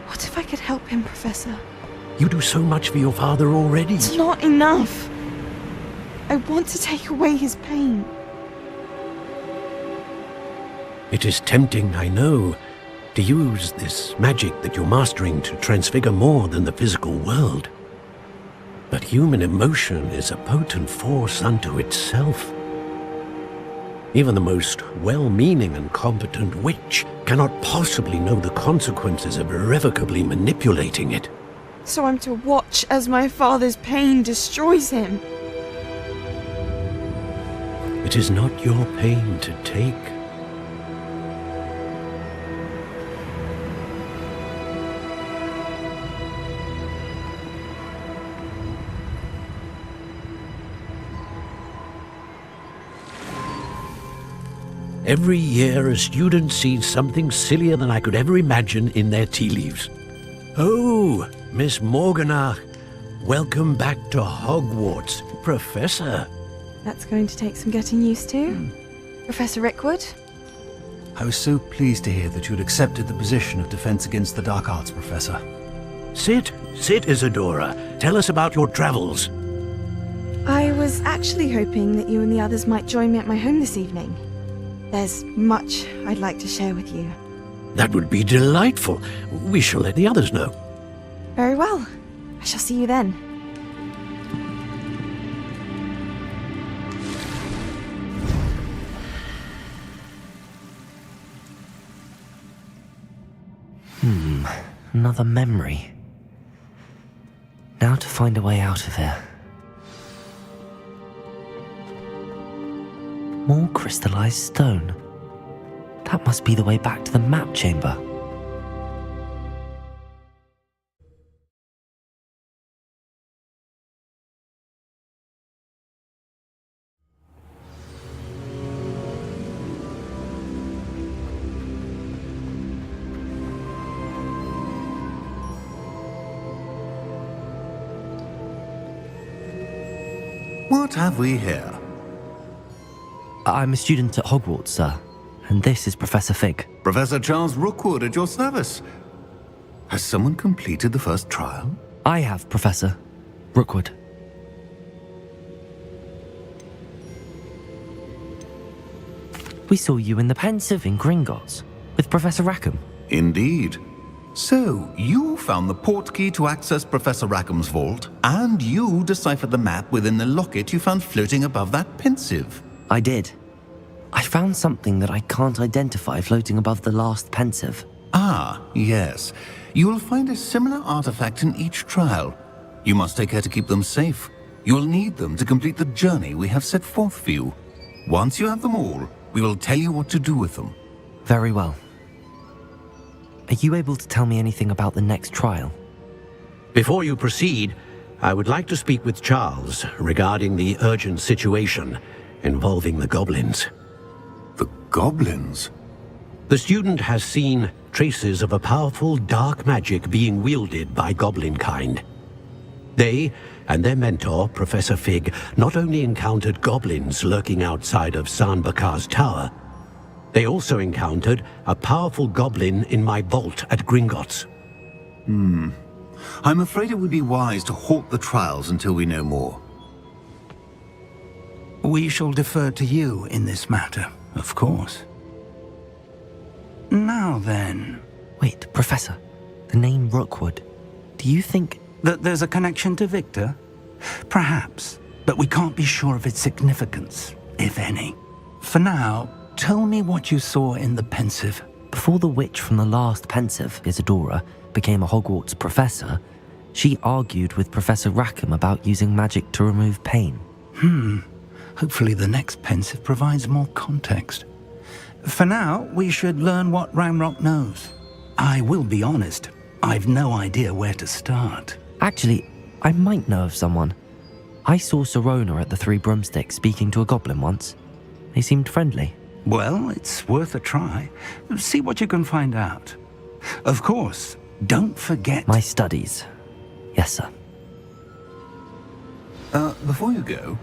Speaker 11: What if I could help him, Professor?
Speaker 6: You do so much for your father already.
Speaker 11: It's not enough. I want to take away his pain.
Speaker 6: It is tempting, I know, to use this magic that you're mastering to transfigure more than the physical world. But human emotion is a potent force unto itself. Even the most well-meaning and competent witch cannot possibly know the consequences of irrevocably manipulating it.
Speaker 11: So I'm to watch as my father's pain destroys him.
Speaker 6: It is not your pain to take. Every year, a student sees something sillier than I could ever imagine in their tea leaves. Oh, Miss Morganach, welcome back to Hogwarts, Professor.
Speaker 11: That's going to take some getting used to. Professor Rickwood?
Speaker 12: I was so pleased to hear that you had accepted the position of Defense Against the Dark Arts, Professor.
Speaker 6: Sit, Isadora. Tell us about your travels.
Speaker 11: I was actually hoping that you and the others might join me at my home this evening. There's much I'd like to share with you.
Speaker 6: That would be delightful. We shall let the others know.
Speaker 11: Very well. I shall see you then.
Speaker 1: Another memory. Now to find a way out of here. More crystallized stone. That must be the way back to the map chamber.
Speaker 13: What have we here?
Speaker 1: I'm a student at Hogwarts, sir. And this is Professor Fig.
Speaker 13: Professor Charles Rookwood at your service. Has someone completed the first trial?
Speaker 1: I have, Professor Rookwood. We saw you in the Pensive in Gringotts with Professor Rackham.
Speaker 13: Indeed. So, you found the portkey to access Professor Rackham's vault, and you deciphered the map within the locket you found floating above that Pensive.
Speaker 1: I did. I found something that I can't identify floating above the last Pensive.
Speaker 13: Ah, yes. You will find a similar artifact in each trial. You must take care to keep them safe. You will need them to complete the journey we have set forth for you. Once you have them all, we will tell you what to do with them.
Speaker 1: Very well. Are you able to tell me anything about the next trial?
Speaker 6: Before you proceed, I would like to speak with Charles regarding the urgent situation involving the goblins.
Speaker 13: The goblins?
Speaker 6: The student has seen traces of a powerful dark magic being wielded by goblin kind. They and their mentor, Professor Fig, not only encountered goblins lurking outside of Sanbakar's tower, they also encountered a powerful goblin in my vault at Gringotts.
Speaker 13: I'm afraid it would be wise to halt the trials until we know more.
Speaker 5: We shall defer to you in this matter, of course. Now then...
Speaker 1: Wait, Professor. The name Rookwood. Do you think...
Speaker 5: that there's a connection to Victor? Perhaps, but we can't be sure of its significance, if any. For now, tell me what you saw in the pensive.
Speaker 1: Before the witch from the last pensive, Isadora, became a Hogwarts professor, she argued with Professor Rackham about using magic to remove pain.
Speaker 5: Hopefully the next pensive provides more context. For now, we should learn what Ranrock knows. I will be honest, I've no idea where to start.
Speaker 1: Actually, I might know of someone. I saw Sirona at the Three Broomsticks speaking to a goblin once. They seemed friendly.
Speaker 5: Well, it's worth a try. See what you can find out. Of course, don't forget...
Speaker 1: My studies. Yes, sir.
Speaker 13: Before you go...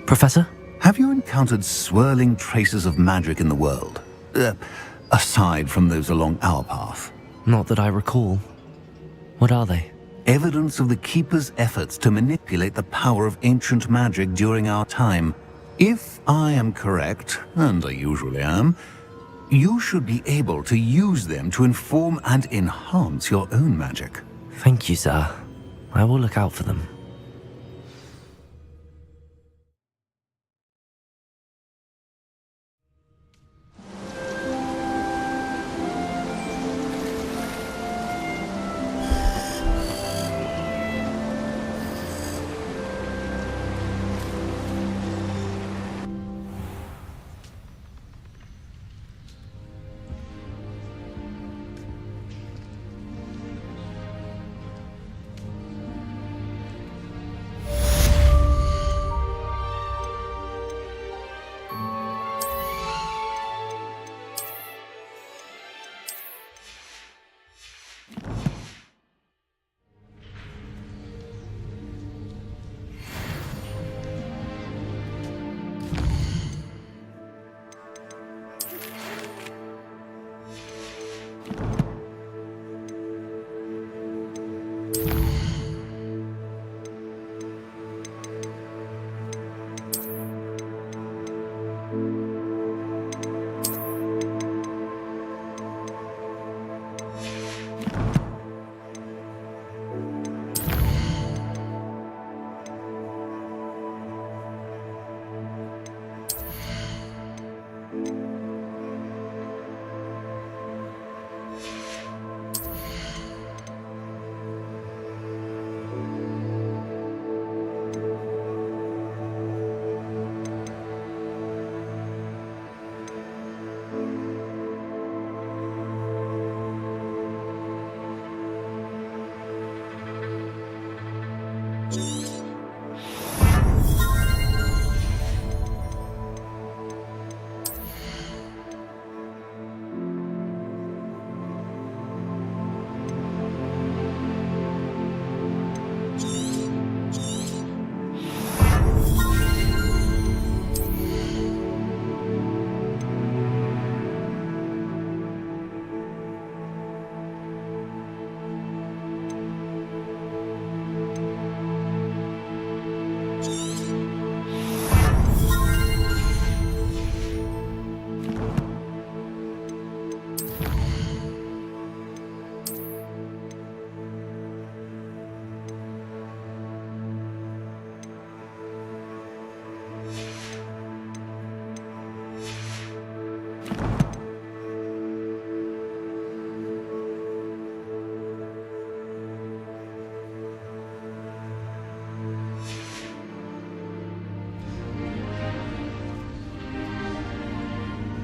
Speaker 1: Professor?
Speaker 13: Have you encountered swirling traces of magic in the world? Aside from those along our path?
Speaker 1: Not that I recall. What are they?
Speaker 13: Evidence of the Keeper's efforts to manipulate the power of ancient magic during our time. If I am correct, and I usually am, you should be able to use them to inform and enhance your own magic.
Speaker 1: Thank you, sir. I will look out for them.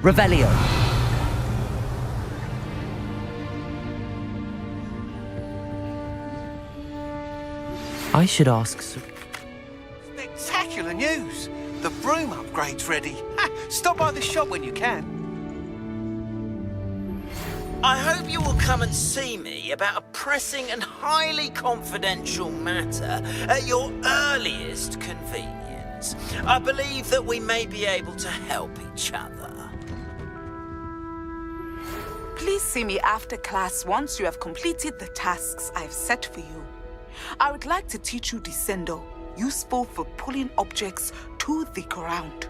Speaker 1: Revelio. I should ask...
Speaker 14: Spectacular news! The broom upgrade's ready. Stop by the shop when you can.
Speaker 15: I hope you will come and see me about a pressing and highly confidential matter at your earliest convenience. I believe that we may be able to help each other.
Speaker 16: Please see me after class once you have completed the tasks I've set for you. I would like to teach you Descendo, useful for pulling objects to the ground.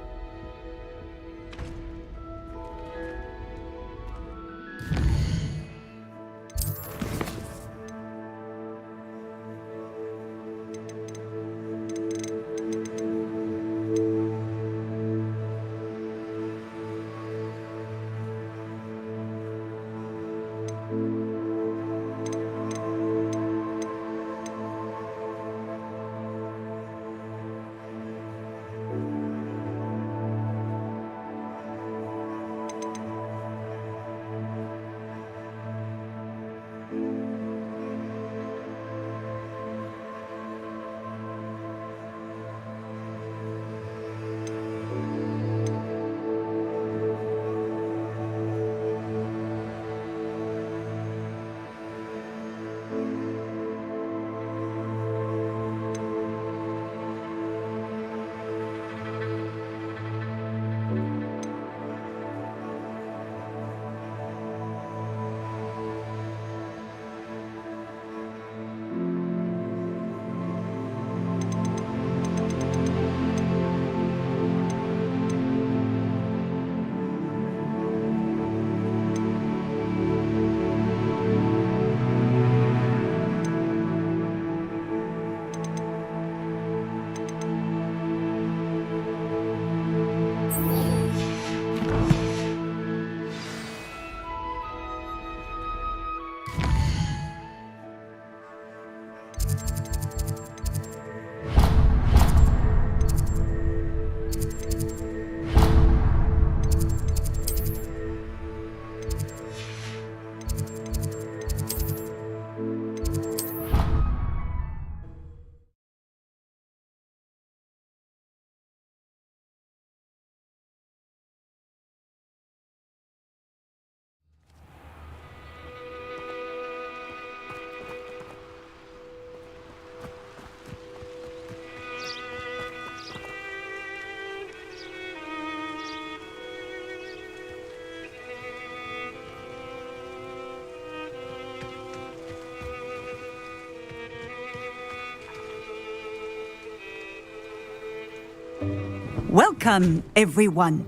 Speaker 4: Welcome, everyone.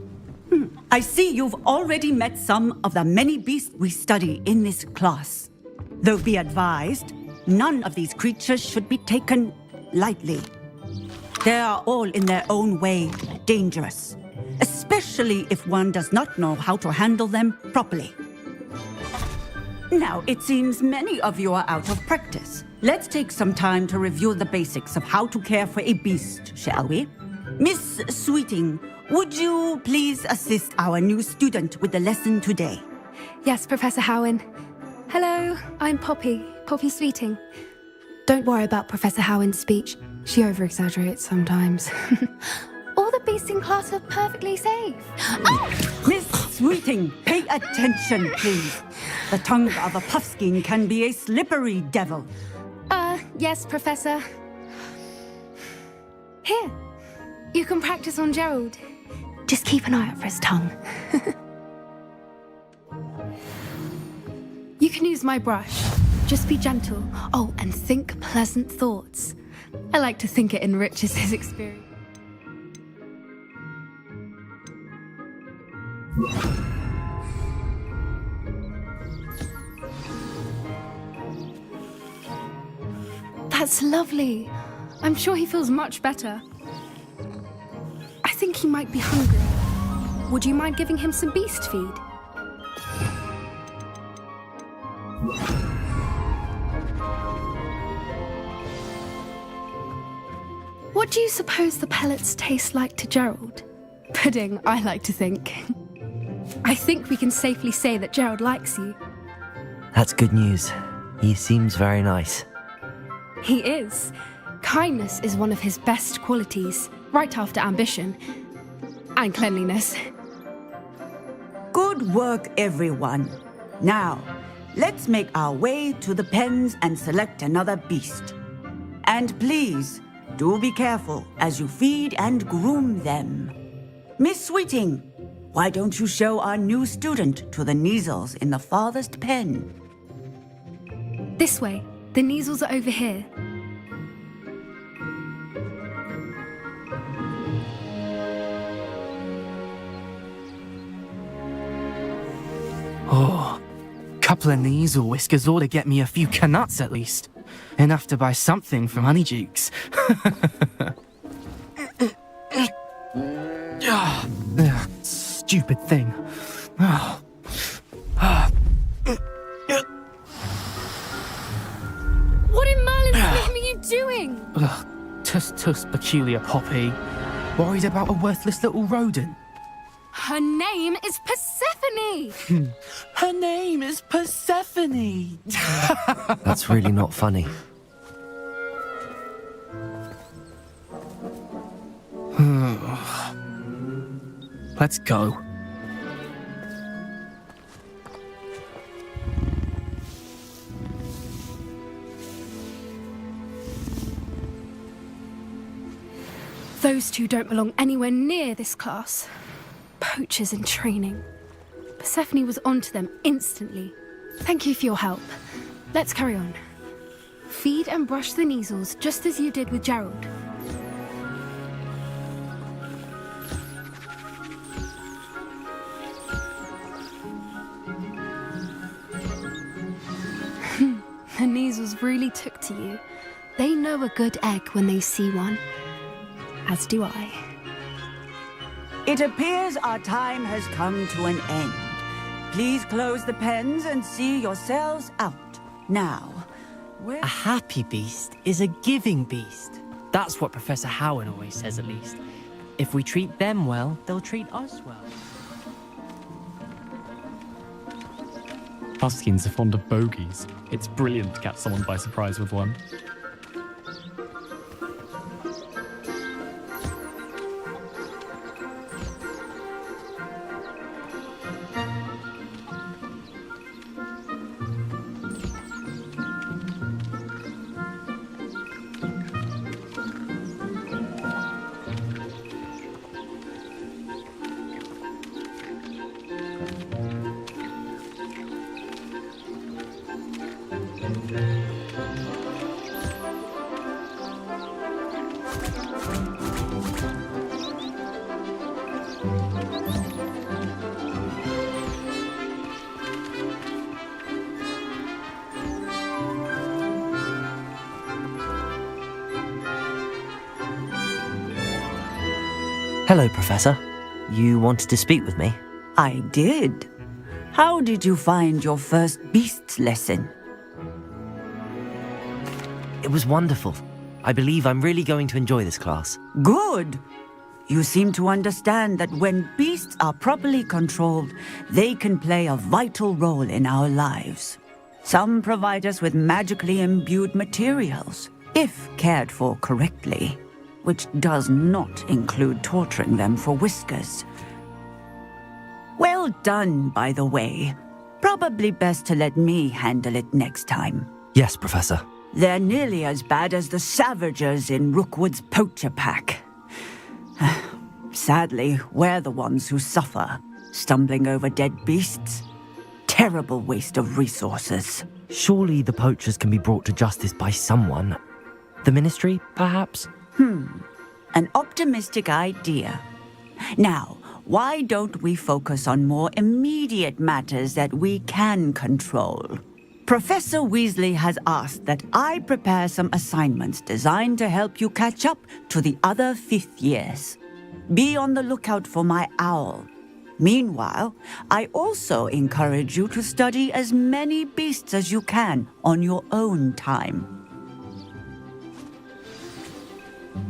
Speaker 4: I see you've already met some of the many beasts we study in this class. Though be advised, none of these creatures should be taken lightly. They are all in their own way dangerous, especially if one does not know how to handle them properly. Now, it seems many of you are out of practice. Let's take some time to review the basics of how to care for a beast, shall we? Miss Sweeting, would you please assist our new student with the lesson today?
Speaker 17: Yes, Professor Howen. Hello, I'm Poppy Sweeting. Don't worry about Professor Howen's speech. She over-exaggerates sometimes. All the beasts in class are perfectly safe.
Speaker 4: Oh! Miss Sweeting, pay attention, please. The tongue of a puffskein can be a slippery devil.
Speaker 17: Yes, Professor. Here, you can practice on Gerald. Just keep an eye out for his tongue. You can use my brush. Just be gentle. Oh, and think pleasant thoughts. I like to think it enriches his experience. That's lovely. I'm sure he feels much better. I think he might be hungry. Would you mind giving him some beast feed? What do you suppose the pellets taste like to Gerald? Pudding, I like to think. I think we can safely say that Gerald likes you.
Speaker 1: That's good news. He seems very nice.
Speaker 17: He is. Kindness is one of his best qualities, right after ambition. And cleanliness.
Speaker 4: Good work, everyone. Now, let's make our way to the pens and select another beast. And please, do be careful as you feed and groom them. Miss Sweeting, why don't you show our new student to the Kneazles in the farthest pen?
Speaker 17: This way. The Kneazles are over here.
Speaker 18: Oh, couple of Kneazle whiskers ought to get me a few canuts at least. Enough to buy something from Honeydukes. Stupid thing.
Speaker 17: What in Merlin's name are you doing?
Speaker 18: Tuss, peculiar Poppy. Worried about a worthless little rodent.
Speaker 17: Her name is Persephone!
Speaker 18: Her name is Persephone!
Speaker 1: That's really not funny.
Speaker 18: Let's go.
Speaker 17: Those two don't belong anywhere near this class. Poachers in training. Persephone was onto them instantly. Thank you for your help. Let's carry on. Feed and brush the Kneazles just as you did with Gerald. The Kneazles really took to you. They know a good egg when they see one. As do I.
Speaker 4: It appears our time has come to an end. Please close the pens and see yourselves out. Now,
Speaker 19: a happy beast is a giving beast. That's what Professor Howen always says, at least. If we treat them well, they'll treat us well.
Speaker 20: Puskins are fond of bogies. It's brilliant to catch someone by surprise with one.
Speaker 1: Hello, Professor. You wanted to speak with me?
Speaker 4: I did. How did you find your first beasts lesson?
Speaker 1: It was wonderful. I believe I'm really going to enjoy this class.
Speaker 4: Good. You seem to understand that when beasts are properly controlled, they can play a vital role in our lives. Some provide us with magically imbued materials, if cared for correctly, which does not include torturing them for whiskers. Well done, by the way. Probably best to let me handle it next time.
Speaker 1: Yes, Professor.
Speaker 4: They're nearly as bad as the Savagers in Rookwood's poacher pack. Sadly, we're the ones who suffer, stumbling over dead beasts. Terrible waste of resources.
Speaker 1: Surely the poachers can be brought to justice by someone. The Ministry, perhaps?
Speaker 4: An optimistic idea. Now, why don't we focus on more immediate matters that we can control? Professor Weasley has asked that I prepare some assignments designed to help you catch up to the other fifth years. Be on the lookout for my owl. Meanwhile, I also encourage you to study as many beasts as you can on your own time.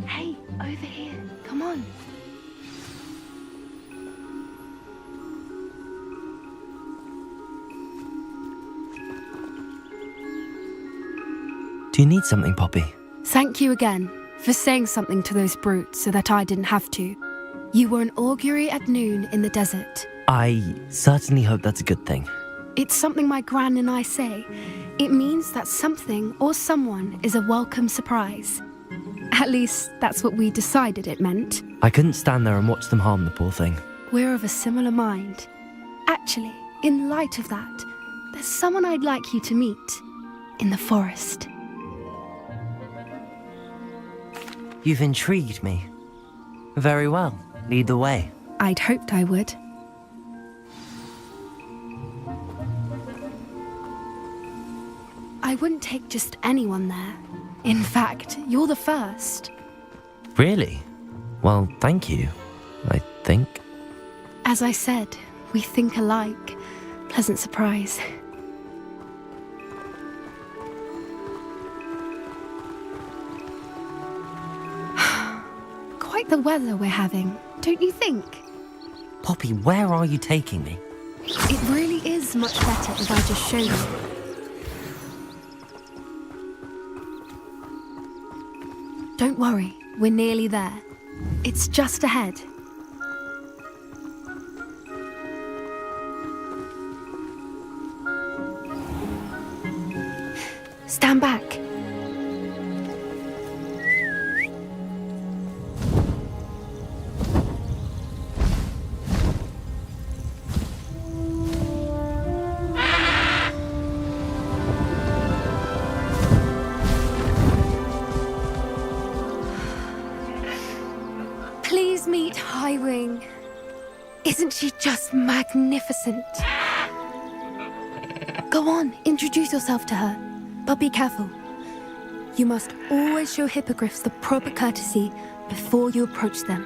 Speaker 17: Hey, over here. Come on.
Speaker 1: Do you need something, Poppy?
Speaker 17: Thank you again for saying something to those brutes so that I didn't have to. You were an augury at noon in the desert.
Speaker 1: I certainly hope that's a good thing.
Speaker 17: It's something my gran and I say. It means that something or someone is a welcome surprise. At least, that's what we decided it meant.
Speaker 1: I couldn't stand there and watch them harm the poor thing.
Speaker 17: We're of a similar mind. Actually, in light of that, there's someone I'd like you to meet in the forest.
Speaker 1: You've intrigued me. Very well. Lead the way.
Speaker 17: I'd hoped I would. I wouldn't take just anyone there. In fact, you're the first.
Speaker 1: Really? Well, thank you, I think.
Speaker 17: As I said, we think alike. Pleasant surprise. Quite the weather we're having, don't you think?
Speaker 1: Poppy, where are you taking me?
Speaker 17: It really is much better if I just show you. Don't worry, we're nearly there. It's just ahead. Stand back. Please meet Highwing. Isn't she just magnificent? Go on, introduce yourself to her. But be careful. You must always show hippogriffs the proper courtesy before you approach them.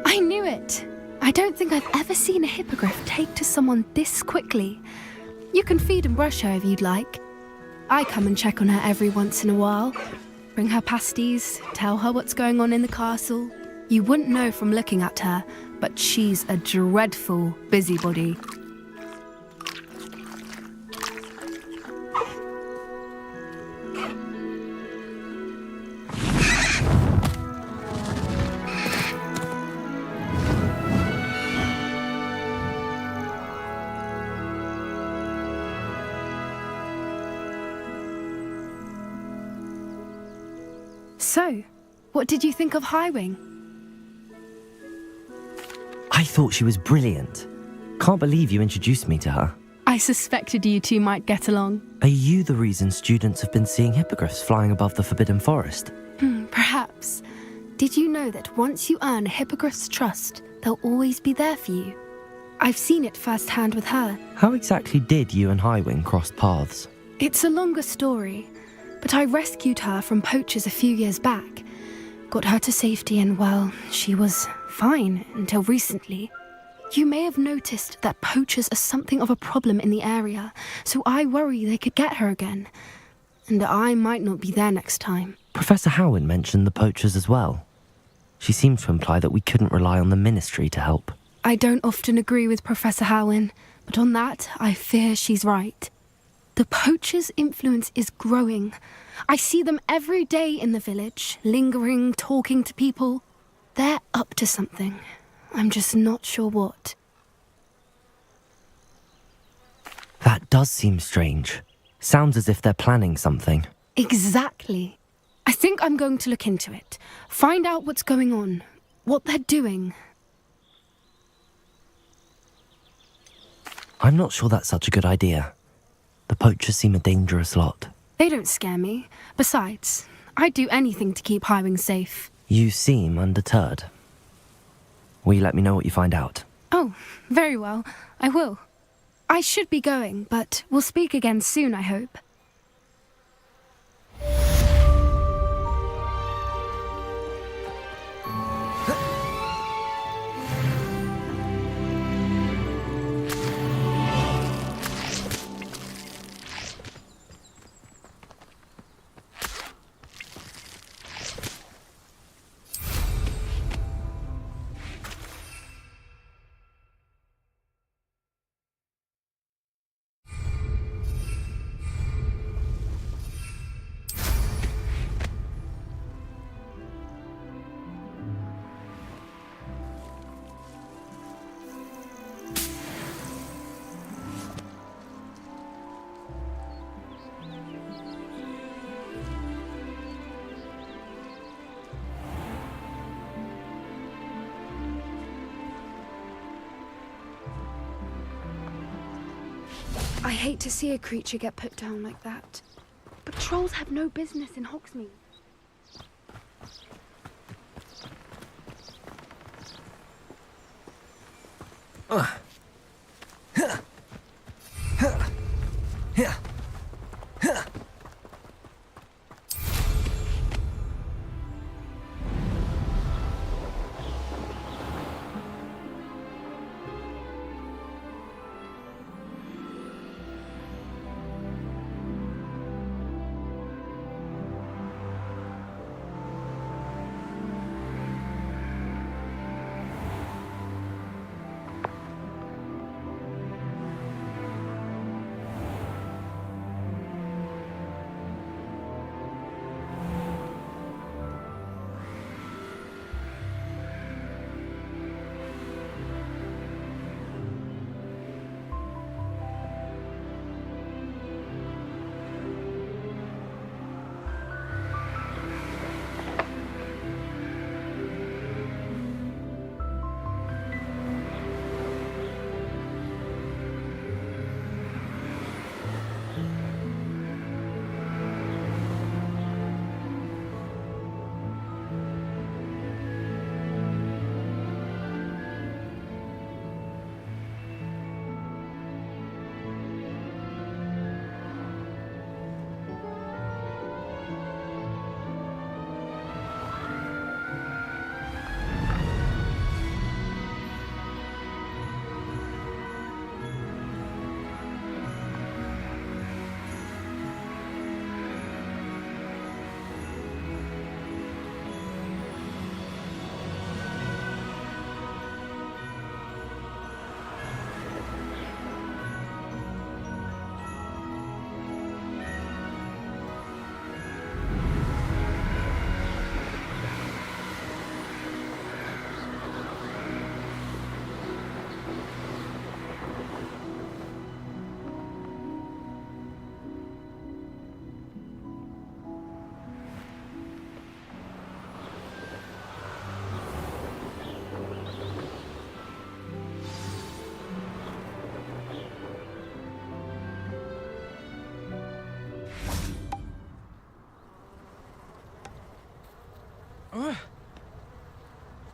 Speaker 17: I knew it! I don't think I've ever seen a hippogriff take to someone this quickly. You can feed and brush her if you'd like. I come and check on her every once in a while. Bring her pasties, tell her what's going on in the castle. You wouldn't know from looking at her, but she's a dreadful busybody. So, what did you think of Highwing?
Speaker 1: I thought she was brilliant. Can't believe you introduced me to her.
Speaker 17: I suspected you two might get along.
Speaker 1: Are you the reason students have been seeing hippogriffs flying above the Forbidden Forest?
Speaker 17: Perhaps. Did you know that once you earn a hippogriff's trust, they'll always be there for you? I've seen it firsthand with her.
Speaker 1: How exactly did you and Highwing cross paths?
Speaker 17: It's a longer story, but I rescued her from poachers a few years back. Got her to safety and, well, she was fine until recently. You may have noticed that poachers are something of a problem in the area, so I worry they could get her again. And I might not be there next time.
Speaker 1: Professor Howin mentioned the poachers as well. She seemed to imply that we couldn't rely on the ministry to help.
Speaker 17: I don't often agree with Professor Howin, but on that, I fear she's right. The poachers' influence is growing. I see them every day in the village, lingering, talking to people. They're up to something. I'm just not sure what.
Speaker 1: That does seem strange. Sounds as if they're planning something.
Speaker 17: Exactly. I think I'm going to look into it. Find out what's going on, what they're doing.
Speaker 1: I'm not sure that's such a good idea. The poachers seem a dangerous lot.
Speaker 17: They don't scare me. Besides, I'd do anything to keep Highwing safe.
Speaker 1: You seem undeterred. Will you let me know what you find out?
Speaker 17: Oh, very well. I will. I should be going, but we'll speak again soon, I hope. I hate to see a creature get put down like that. But trolls have no business in Hogsmeade.
Speaker 1: Yeah.